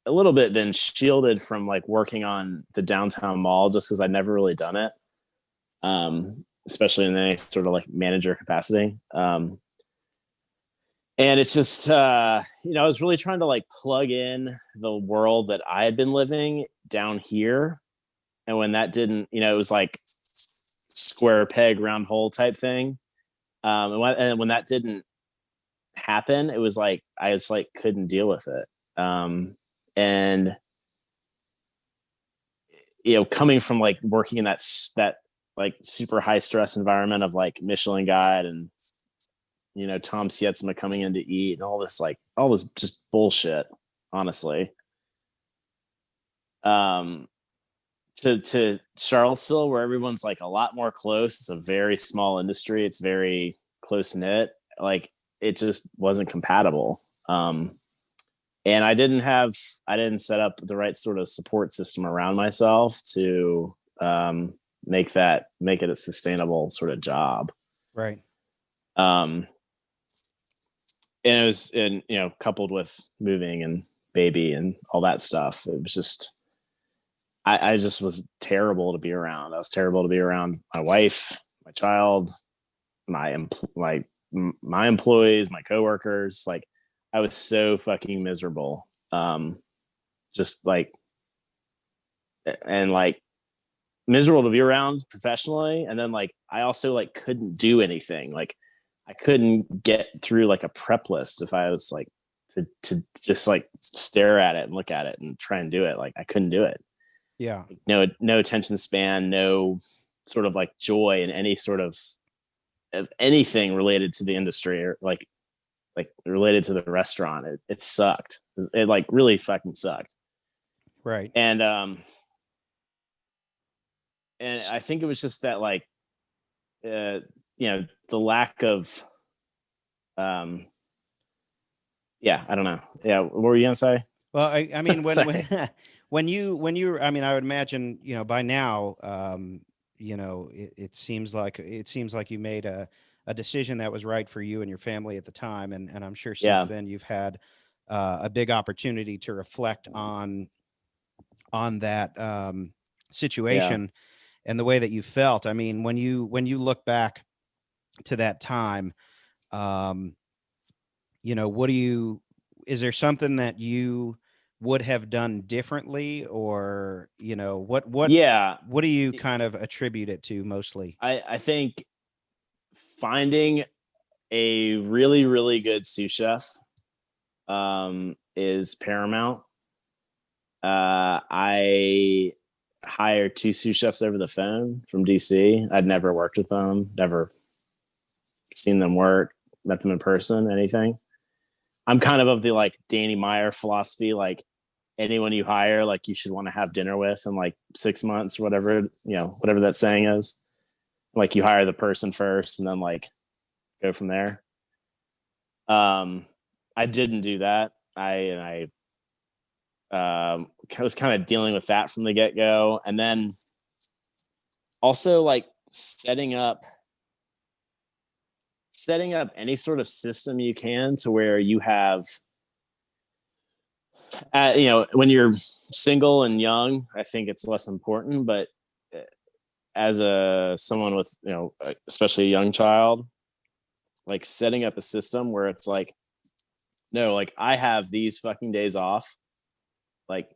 a little bit been shielded from like working on the downtown mall just because I'd never really done it, especially in any sort of like manager capacity. And it's just, I was really trying to like plug in the world that I had been living down here. And when that didn't, it was like square peg, round hole type thing. And when that didn't happen, it was like, I just like couldn't deal with it. And, coming from like working in that like super high stress environment of like Michelin Guide and, Tom Sietsema coming in to eat and all this just bullshit, honestly. To Charlottesville, where everyone's like a lot more close. It's a very small industry. It's very close knit. Like it just wasn't compatible. And I didn't set up the right sort of support system around myself to make it a sustainable sort of job. Right. And it was, coupled with moving and baby and all that stuff. It was just, I just was terrible to be around. I was terrible to be around my wife, my child, my employees, my coworkers. Like I was so fucking miserable. Just like, and like miserable to be around professionally. And then like, I also like couldn't do anything. Like I couldn't get through like a prep list if I was like to just like stare at it and look at it and try and do it. Like I couldn't do it. Yeah. No attention span, no sort of like joy in any sort of anything related to the industry or like related to the restaurant. It sucked. It like really fucking sucked. Right. And I think it was just that like, the lack of, I don't know. Yeah. What were you gonna say? Well, I mean, when you, I mean, I would imagine, by now, it seems like you made a decision that was right for you and your family at the time. And I'm sure since then you've had a big opportunity to reflect on that situation and the way that you felt. I mean, when you look back to that time, is there something that you would have done differently, or what do you kind of attribute it to mostly? I think finding a really, really good sous chef is paramount. I hired 2 sous chefs over the phone from DC. I'd never worked with them, never seen them work, met them in person, anything. I'm kind of the like Danny Meyer philosophy, like anyone you hire, like you should want to have dinner with in like 6 months or whatever, whatever that saying is. Like you hire the person first and then like go from there. I didn't do that. I was kind of dealing with that from the get-go. And then also like setting up any sort of system you can to where you have, when you're single and young, I think it's less important, but as someone with, especially a young child, like setting up a system where it's like, no, like I have these fucking days off. Like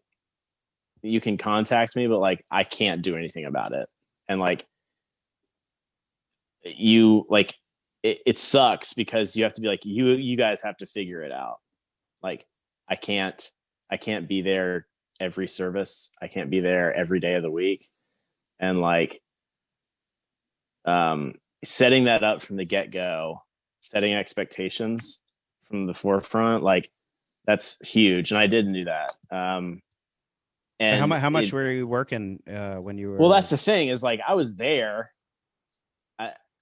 you can contact me, but like, I can't do anything about it. And like, it sucks because you have to be like, you guys have to figure it out. Like I can't be there every service. I can't be there every day of the week. And like, setting that up from the get-go, setting expectations from the forefront, like that's huge. And I didn't do that. And how much were you working when you were? Well, that's the thing is like, I was there.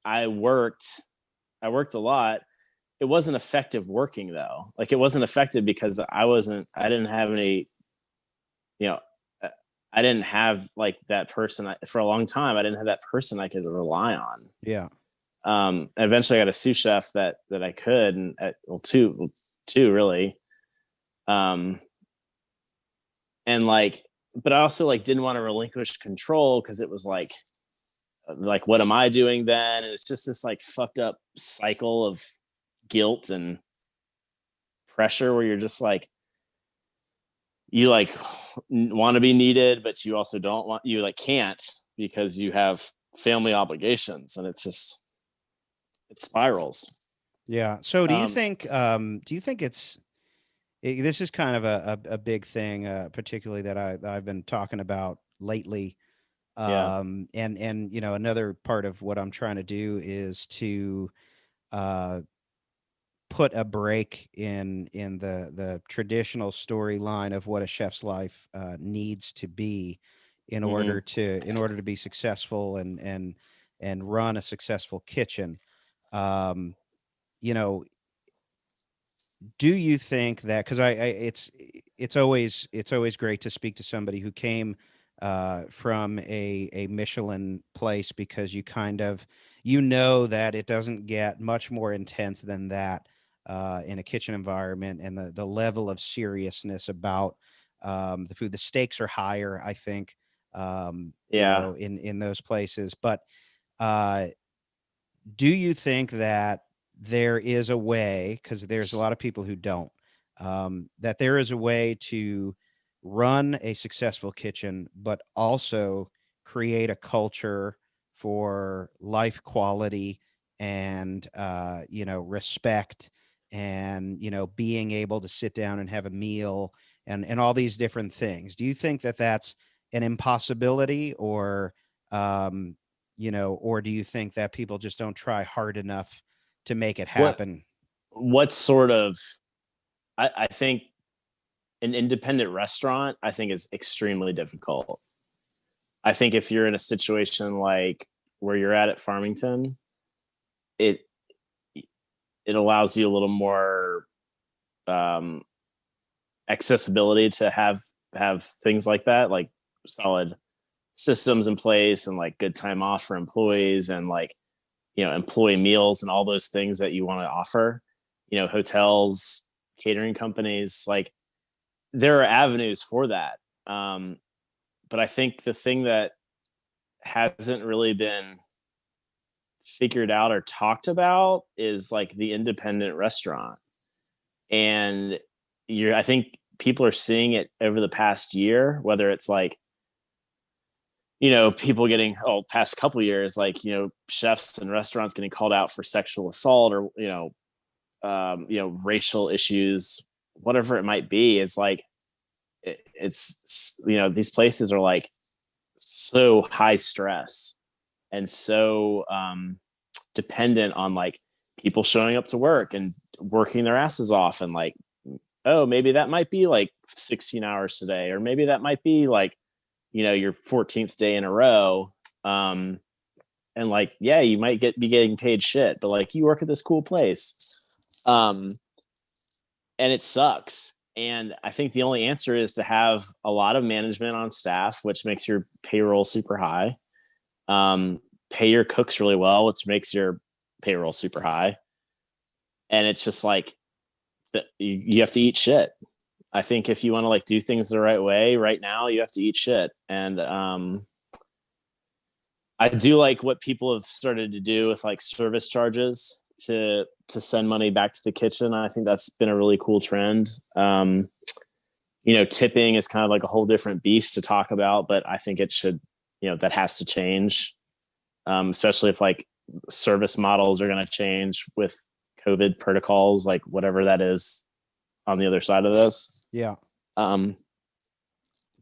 I worked a lot, it wasn't effective working though. Like it wasn't effective because I didn't have any, you know, I didn't have like that person for a long time. I didn't have that person I could rely on. Yeah. Eventually I got a sous chef that I could, and two really. And like, but I also like didn't want to relinquish control because it was like, what am I doing then? And it's just this like fucked up cycle of guilt and pressure where you're just like, you like want to be needed, but you also you like can't because you have family obligations, and it spirals. Yeah. So do you think this is kind of a big thing, particularly that I've been talking about lately. Yeah. And another part of what I'm trying to do is to uh, put a break in the traditional storyline of what a chef's life needs to be Mm-hmm. in order to be successful and run a successful kitchen. Um, you know, do you think that, because it's always great to speak to somebody who came from a Michelin place, because you kind of that it doesn't get much more intense than that in a kitchen environment, and the level of seriousness about the food. The stakes are higher, I think, Yeah. in those places. But uh, do you think that there is a way, because there's a lot of people who don't, that there is a way to run a successful kitchen, but also create a culture for life quality and, respect, and, being able to sit down and have a meal, and all these different things? Do you think that that's an impossibility, um, or do you think that people just don't try hard enough to make it What happen? what sort of I think an independent restaurant, I think, is extremely difficult. I think if you're in a situation like where you're at Farmington, it it allows you a little more um, accessibility to have things like that, like solid systems in place and like good time off for employees, and like, employee meals and all those things that you want to offer. Hotels, catering companies, like there are avenues for that. But I think the thing that hasn't really been figured out or talked about is like the independent restaurant. And I think people are seeing it over the past year, whether it's like, people getting, past couple years, like, chefs and restaurants getting called out for sexual assault, or, racial issues, whatever it might be. It's like, these places are like so high stress and so dependent on like people showing up to work and working their asses off, and like, oh, maybe that might be like 16 hours today, or maybe that might be like, your 14th day in a row. And like, yeah, you might be getting paid shit, but like, you work at this cool place. And it sucks. And I think the only answer is to have a lot of management on staff, which makes your payroll super high. Pay your cooks really well, which makes your payroll super high. And it's just like, you have to eat shit. I think if you want to like do things the right way right now, you have to eat shit. And I do like what people have started to do with like service charges to send money back to the kitchen. I think that's been a really cool trend. Tipping is kind of like a whole different beast to talk about, but I think it should, that has to change, especially if like service models are going to change with COVID protocols, like whatever that is on the other side of this. Yeah. But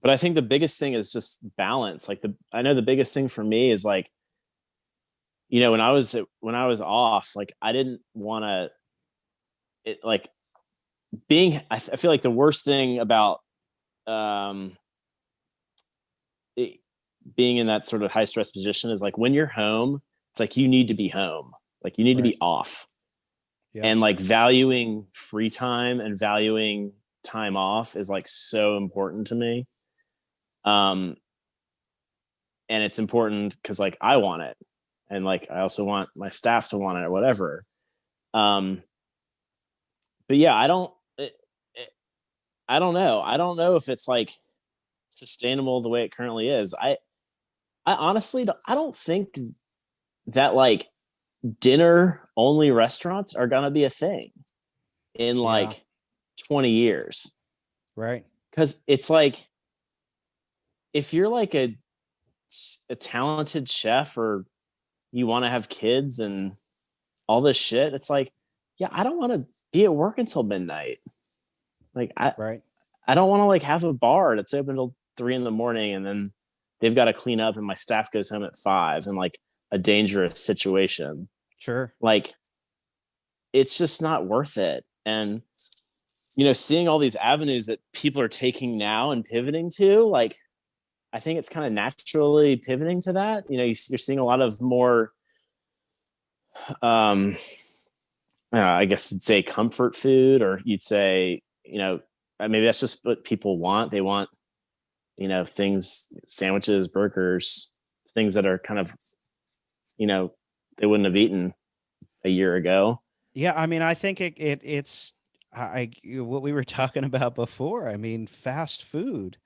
I think the biggest thing is just balance. Like I know the biggest thing for me is like, when I was off, like I didn't want to, like I feel like the worst thing about being in that sort of high stress position is like when you're home, it's like you need to be home, like you need to be off. Yeah. And like valuing free time and valuing time off is like so important to me. And it's important because like I want it, and like I also want my staff to want it or whatever. Um, but yeah, I don't know. I don't know if it's like sustainable the way it currently is. I honestly I don't think that like dinner only restaurants are gonna be a thing in Yeah. like 20 years. Right. Because it's like if you're like a talented chef, or you want to have kids and all this shit, it's like, yeah, I don't want to be at work until midnight. Like Right. I don't want to like have a bar that's open till 3 in the morning, and then they've got to clean up and my staff goes home at 5, and like a dangerous situation. Sure. Like it's just not worth it. And seeing all these avenues that people are taking now and pivoting to, like I think it's kind of naturally pivoting to that. You're seeing a lot of more I guess you'd say comfort food, or you'd say, maybe that's just what people want. They want, things, sandwiches, burgers, things that are kind of, they wouldn't have eaten a year ago. Yeah, I mean, I think it's what we were talking about before. I mean, fast food.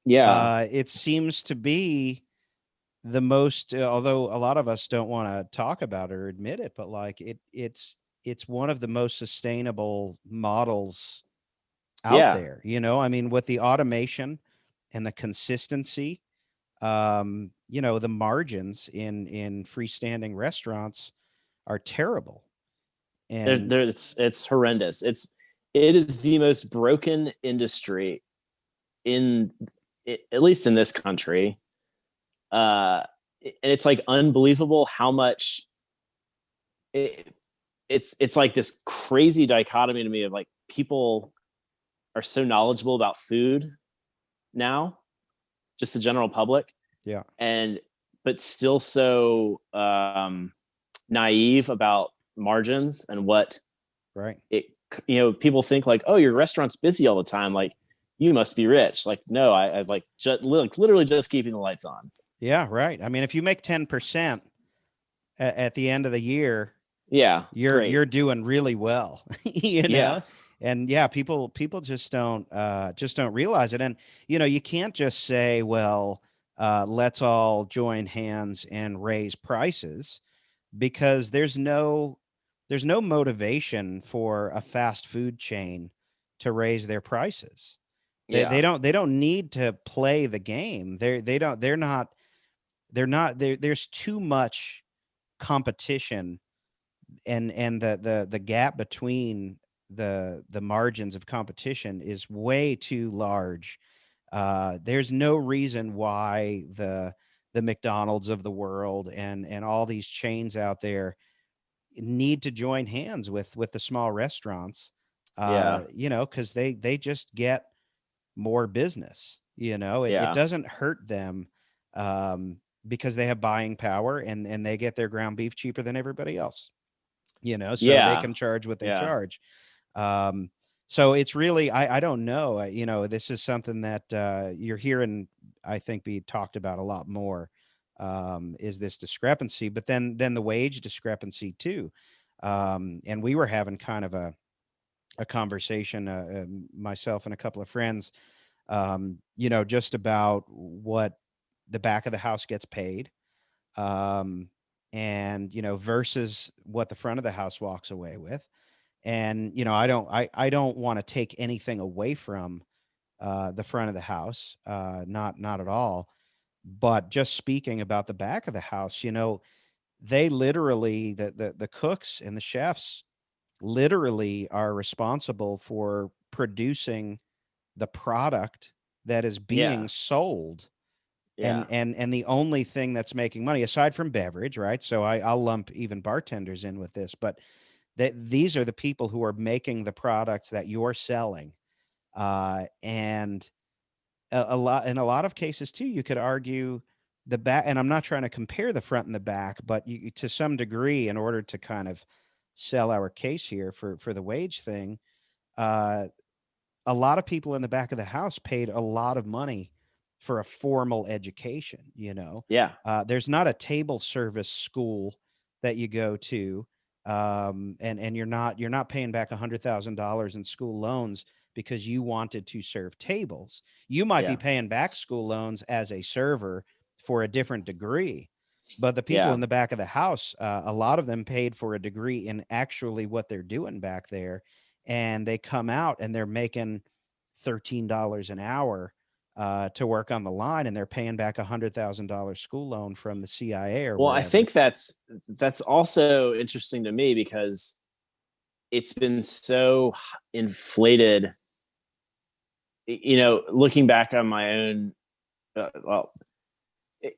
Yeah. It seems to be the most, although a lot of us don't want to talk about it or admit it, but like it's one of the most sustainable models out Yeah. there. I mean, with the automation and the consistency, the margins in freestanding restaurants are terrible. And It's horrendous. It is the most broken industry in, at least in this country. And it's like unbelievable how much it's like this crazy dichotomy to me of like people are so knowledgeable about food now, just the general public, yeah, but still so naive about margins and what right. people think like, oh, your restaurant's busy all the time, like you must be rich. Like, no, I like literally just keeping the lights on. Yeah, right. I mean, if you make 10% at the end of the year, Yeah, it's you're great. you're doing really well, Yeah. And yeah, people just don't realize it. And you can't just say, well, let's all join hands and raise prices, because there's no motivation for a fast food chain to raise their prices. They Yeah. don't need to play the game. There's too much competition, and the gap between the margins of competition is way too large. There's no reason why the McDonald's of the world and all these chains out there need to join hands with the small restaurants, Yeah. because they just get more business. It Yeah. doesn't hurt them, because they have buying power, and they get their ground beef cheaper than everybody else. So they Yeah. can charge what they Yeah. charge. Um, so it's really, I don't know. This is something that you're hearing, I think, be talked about a lot more. Is this discrepancy, but then the wage discrepancy too. And we were having kind of a conversation, myself and a couple of friends, just about what the back of the house gets paid, um, and versus what the front of the house walks away with. And I don't want to take anything away from the front of the house, not at all. But just speaking about the back of the house, they literally, the cooks and the chefs literally are responsible for producing the product that is being Yeah. sold, and Yeah. and the only thing that's making money aside from beverage, right? So I'll lump even bartenders in with this, but these are the people who are making the products that you're selling, and in a lot of cases too, you could argue the back. And I'm not trying to compare the front and the back, but to some degree, in order to kind of sell our case here for the wage thing, uh, a lot of people in the back of the house paid a lot of money for a formal education. Yeah. There's not a table service school that you go to, and you're not paying back $100,000 in school loans because you wanted to serve tables. You might be Yeah. paying back school loans as a server for a different degree, but the people Yeah. in the back of the house, a lot of them paid for a degree in actually what they're doing back there, and they come out and they're making $13 an hour to work on the line, and they're paying back $100,000 school loan from the CIA or Well, I wherever. think that's also interesting to me because it's been so inflated. Looking back on my own, well,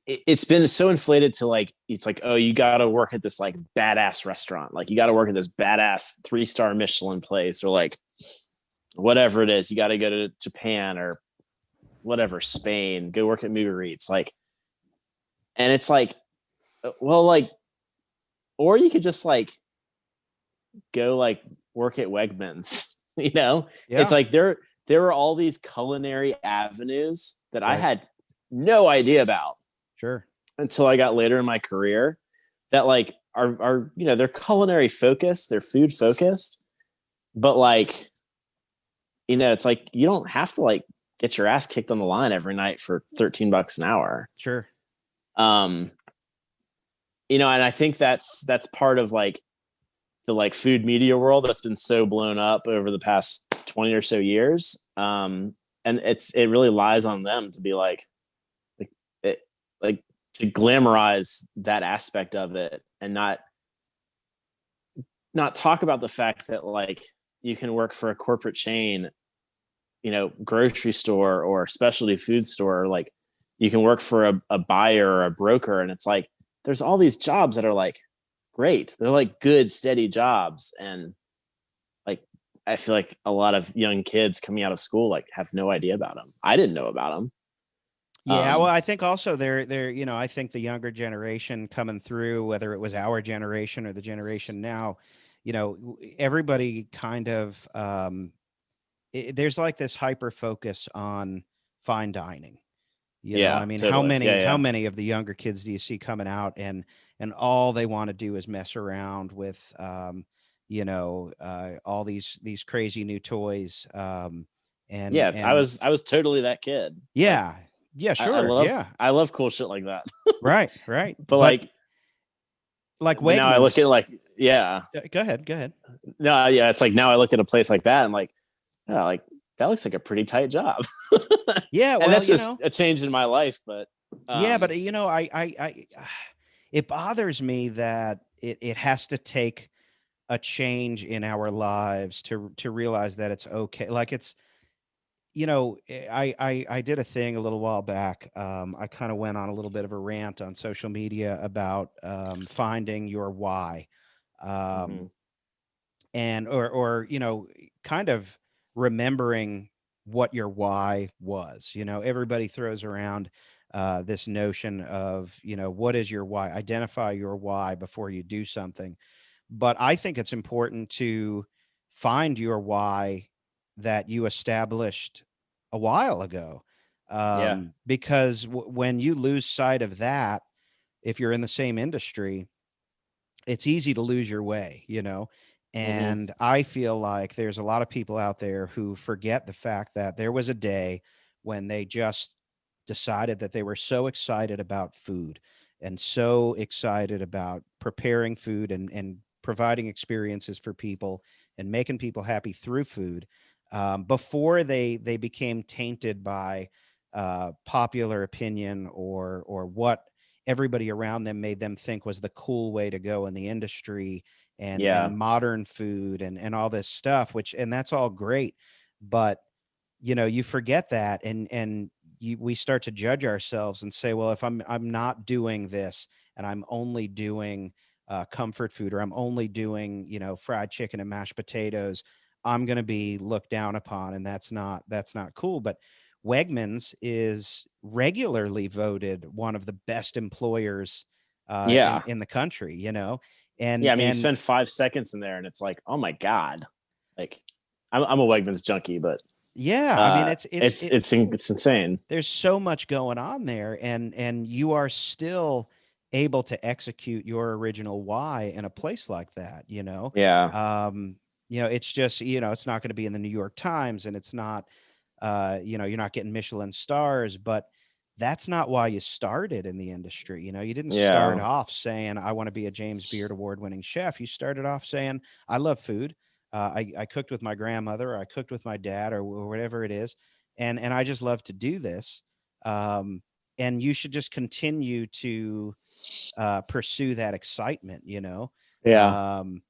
it's been so inflated to like, it's like, oh, you got to work at this like badass restaurant, like you got to work at this badass 3-star Michelin place, or like whatever it is, you got to go to Japan or whatever, Spain, go work at Uber Eats, like, and it's like, well, like, or you could just like go like work at Wegmans. Yeah. It's like there were all these culinary avenues that I Right. had no idea about Sure. until I got later in my career, that like are they're culinary focused, they're food focused, but like, it's like you don't have to like get your ass kicked on the line every night for $13 an hour. Sure. And I think that's part of like the like food media world that's been so blown up over the past 20 or so years. And it really lies on them to be like to glamorize that aspect of it, and not talk about the fact that like you can work for a corporate chain, grocery store or specialty food store, like you can work for a buyer or a broker, and it's like there's all these jobs that are like great, they're like good steady jobs, and like I feel like a lot of young kids coming out of school like have no idea about them. I didn't know about them. Yeah, well, I think also I think the younger generation coming through, whether it was our generation or the generation now, everybody kind of, there's like this hyper focus on fine dining. Yeah, I mean, totally. how Yeah. many of the younger kids do you see coming out and all they want to do is mess around with, all these crazy new toys, Yeah, I and was totally that kid. Like yeah, yeah, sure, yeah, I love cool shit like that. right, right. But But like now I look Wegmans, at like, yeah. go ahead, go ahead. No, yeah, it's like now I look at a place like that and like, oh, like that looks like a pretty tight job. Yeah, And well, that's just a change in my life, but yeah, but I it bothers me that it has to take a change in our lives to realize that it's okay. Like it's, I did a thing a little while back. I kind of went on a little bit of a rant on social media about finding your why. Um, mhm. and or kind of remembering what your why was. Everybody throws around this notion of what is your why. Identify your why before you do something, but I think it's important to find your why that you established a while ago, Yeah. because when you lose sight of that, if you're in the same industry, it's easy to lose your way. Mhm. And I feel like there's a lot of people out there who forget the fact that there was a day when they just decided that they were so excited about food and so excited about preparing food and providing experiences for people and making people happy through food, before they became tainted by popular opinion or what everybody around them made them think was the cool way to go in the industry, and Yeah. modern food and all this stuff, and that's all great. But you forget that, and we start to judge ourselves and say, well, if I'm not doing this, and I'm only doing comfort food, or I'm only doing fried chicken and mashed potatoes, I'm going to be looked down upon, and that's not cool. But Wegmans is regularly voted one of the best employers in Yeah. in the country, And Yeah, I mean, you and spend 5 seconds in there, and it's like, oh my god, like I'm a Wegmans junkie, but yeah, I mean, it's insane. there's so much going on there, and you are still able to execute your original why in a place like that, Yeah, um it's just, it's not going to be in the New York Times, and it's not, you're not getting Michelin stars, but that's not why you started in the industry. You didn't start yeah, off saying, I want to be a James Beard award winning chef. You started off saying, I love food. I cooked with my grandmother, or I cooked with my dad, or whatever it is, and I just love to do this. Um, and you should just continue to pursue that excitement. yeah, Um,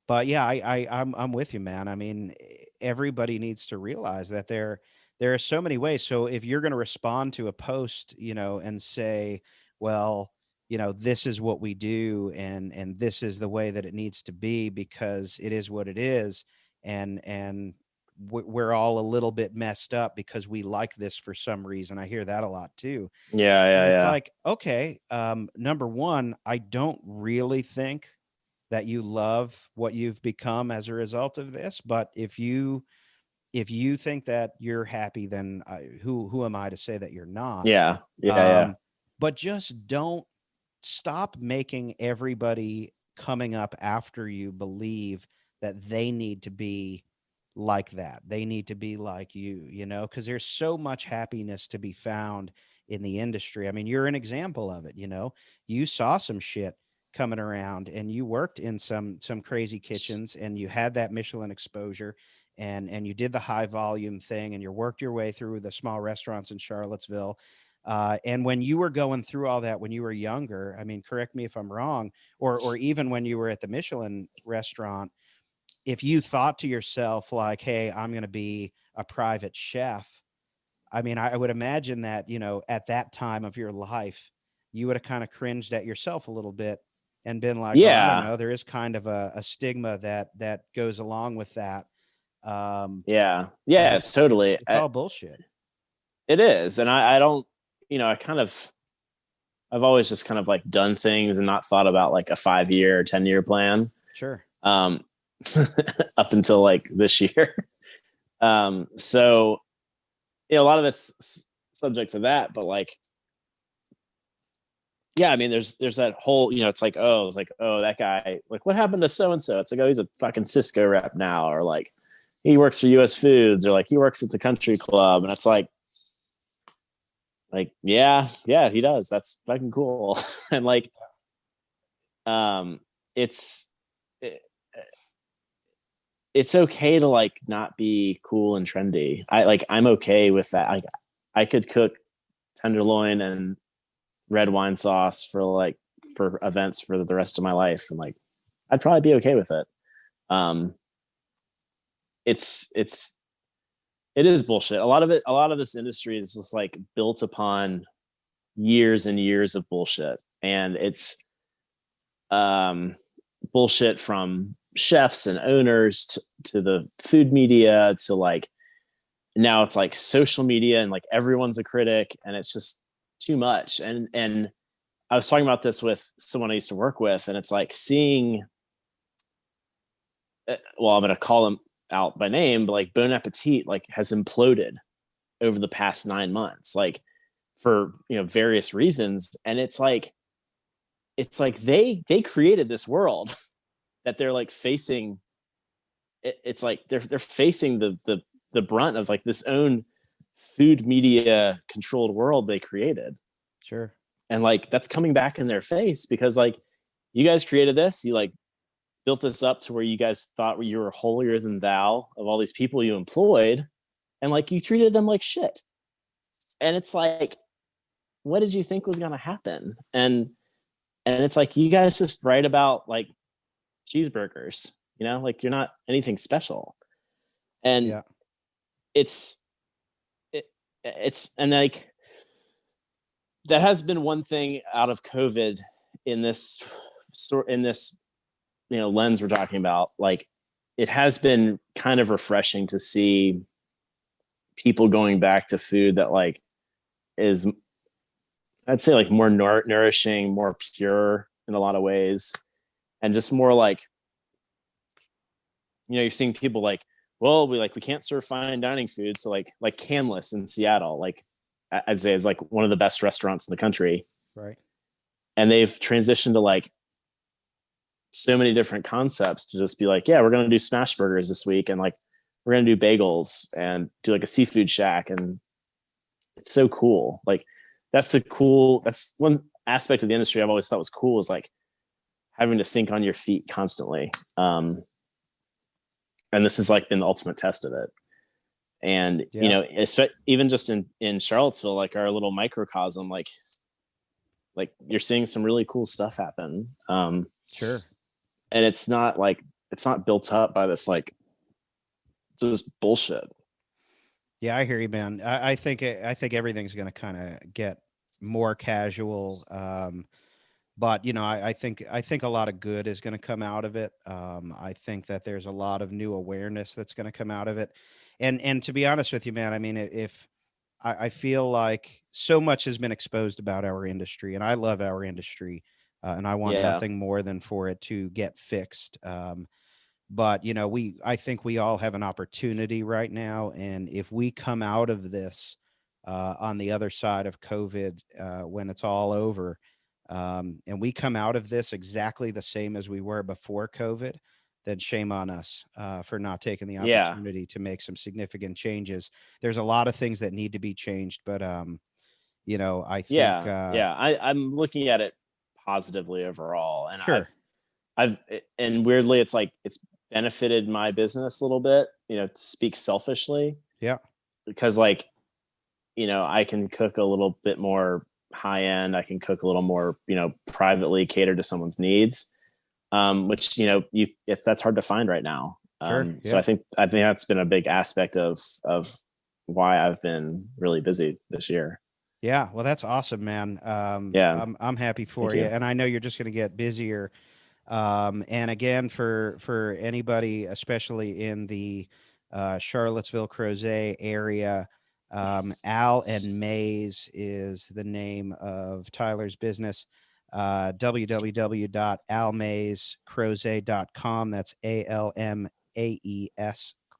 but yeah, I'm with you, man. I mean, everybody needs to realize that there are so many ways. So if you're going to respond to a post, and say, well, this is what we do, and this is the way that it needs to be, because it is what it is, and we're all a little bit messed up because we like this for some reason. I hear that a lot too. yeah, And yeah, it's yeah, like, okay, number one, I don't really think that you love what you've become as a result of this. But if you think that you're happy, then who am I to say that you're not? yeah, yeah, yeah, Um, but just don't stop making everybody coming up after you believe that they need to be like that. They need to be like you, because there's so much happiness to be found in the industry. I mean, you're an example of it. You saw some shit coming around, and you worked in some crazy kitchens, and you had that Michelin exposure, and you did the high volume thing, and you worked your way through the small restaurants in Charlottesville. And when you were going through all that when you were younger, I mean, correct me if I'm wrong, or even when you were at the Michelin restaurant, if you thought to yourself like, hey, I'm going to be a private chef, I mean, I would imagine that, at that time of your life, you would have kind of cringed at yourself a little bit and been like, well, I don't yeah, know, there is kind of a stigma that goes along with that. yeah, And yeah, it's totally. it's all bullshit. It is, and I don't, I've always just kind of like done things and not thought about like a 5 year or 10 year plan. Sure. Um, up until like this year. So a lot of it's subject to that, but like, yeah, I mean, there's that whole, it's like, oh, that guy, like, what happened to so and so? It's like, oh, he's a fucking Cisco rep now, or like, he works for U.S. Foods, or like, he works at the country club, and it's like, yeah, he does. That's fucking cool, and like, it's it, it's okay to like not be cool and trendy. I'm okay with that. I could cook tenderloin and red wine sauce for events for the rest of my life, and like I'd probably be okay with it. Um, it is bullshit. A lot of this industry is just like built upon years and years of bullshit, and it's bullshit from chefs and owners to the food media to like now it's like social media, and like everyone's a critic, and it's just too much. And I was talking about this with someone I used to work with, and it's like seeing, well, I'm going to call them out by name, but like Bon Appetit like has imploded over the past 9 months, like for various reasons. And it's like they created this world that they're like facing. It's like they're facing the brunt of like this own food media controlled world they created. Sure. And like that's coming back in their face, because like you guys created this, you like built this up to where you guys thought you were holier than thou of all these people you employed, and like you treated them like shit. And it's like, what did you think was going to happen? And it's like, you guys just write about like cheeseburgers, like you're not anything special. And Yeah. it's and like that has been one thing out of COVID in this lens we're talking about. Like, it has been kind of refreshing to see people going back to food that like is, I'd say, like more nourishing, more pure in a lot of ways. and just more like, you're seeing people like, well, we can't serve fine dining food, so like Canlis in Seattle, like I'd say is like one of the best restaurants in the country, Right. and they've transitioned to like so many different concepts to just be like, yeah, we're gonna do smash burgers this week, and like we're gonna do bagels and do like a seafood shack, and it's so cool. Like that's one aspect of the industry I've always thought was cool, is like having to think on your feet constantly. And this has like been the ultimate test of it. And even just in Charlottesville, like our little microcosm, like you're seeing some really cool stuff happen. Sure. And it's not built up by this like just bullshit. Yeah, I hear you, man. I think everything's going to kind of get more casual. But I think a lot of good is going to come out of it. I think that there's a lot of new awareness that's going to come out of it. And to be honest with you, man, I mean, if I feel like so much has been exposed about our industry, and I love our industry, and I want nothing more than for it to get fixed. But I think we all have an opportunity right now, and if we come out of this on the other side of COVID, when it's all over, and we come out of this exactly the same as we were before COVID, then shame on us for not taking the opportunity to make some significant changes. There's a lot of things that need to be changed, but I think I'm looking at it positively overall, and sure. and weirdly, it's like it's benefited my business a little bit, to speak selfishly. Yeah. Because like, I can cook a little bit more high end. I can cook a little more, privately cater to someone's needs. Which, that's hard to find right now. Sure. So I think that's been a big aspect of why I've been really busy this year. Yeah. Well, that's awesome, man. I'm happy for you. And I know you're just going to get busier. And again, for anybody, especially in the Charlottesville, Crozet area, Al and Mays is the name of Tyler's business. www.almayscrozet.com. That's ALMAES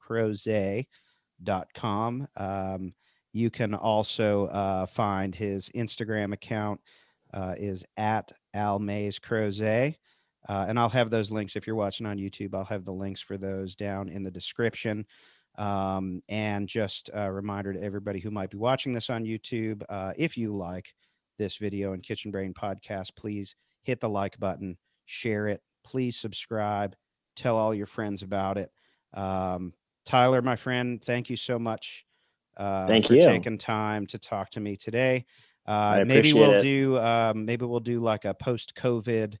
Crozet.com. You can also find his Instagram account is at Al Mays Crozet. And I'll have those links if you're watching on YouTube. I'll have the links for those down in the description. And just a reminder to everybody who might be watching this on YouTube, if you like this video and Kitchen Brain podcast, please hit the like button, share it, please subscribe, tell all your friends about it. Tyler, my friend, thank you so much for taking time to talk to me today. Maybe we'll do like a post-COVID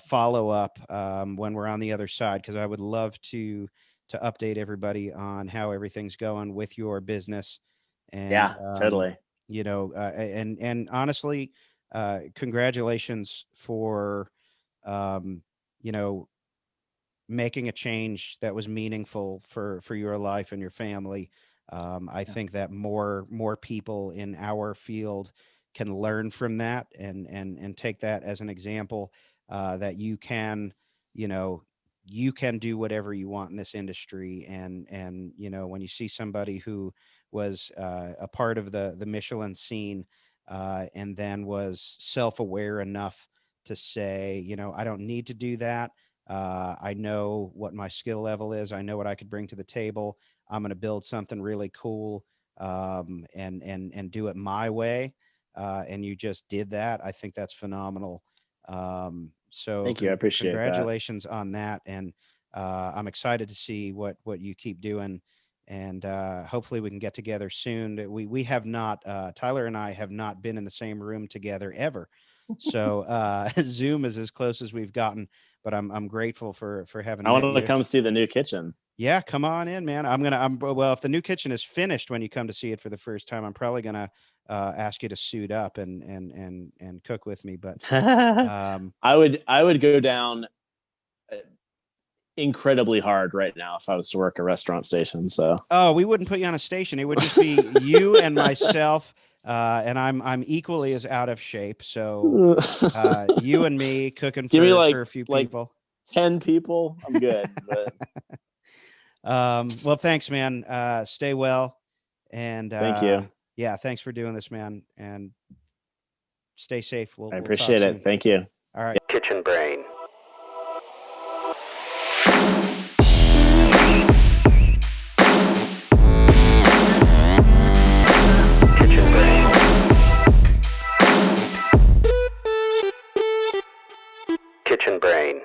follow up when we're on the other side, because I would love to update everybody on how everything's going with your business. And totally. And honestly, congratulations for making a change that was meaningful for your life and your family. I think that more people in our field can learn from that and take that as an example, that you can do whatever you want in this industry. And when you see somebody who was a part of the Michelin scene, and then was self-aware enough to say, I don't need to do that. I know what my skill level is. I know what I could bring to the table. I'm going to build something really cool, and do it my way. And you just did that. I think that's phenomenal. So thank you. I appreciate congratulations on that. And I'm excited to see what you keep doing. And hopefully we can get together soon. We have not, Tyler and I have not been in the same room together ever. So Zoom is as close as we've gotten, but I'm grateful for having. I want to come see the new kitchen. Yeah, come on in, man. Well, if the new kitchen is finished when you come to see it for the first time, I'm probably gonna ask you to suit up and cook with me. But I would go down incredibly hard right now if I was to work a restaurant station. So Oh, we wouldn't put you on a station. It would just be you and myself, and I'm equally as out of shape. So you and me cooking give me for a few like people. 10 people, I'm good. But Well, thanks, man. Stay well, and thank you. yeah, thanks for doing this, man, and stay safe. I We'll talk appreciate soon. it. Thank you. All right. Kitchen Brain. Kitchen Brain. Kitchen Brain.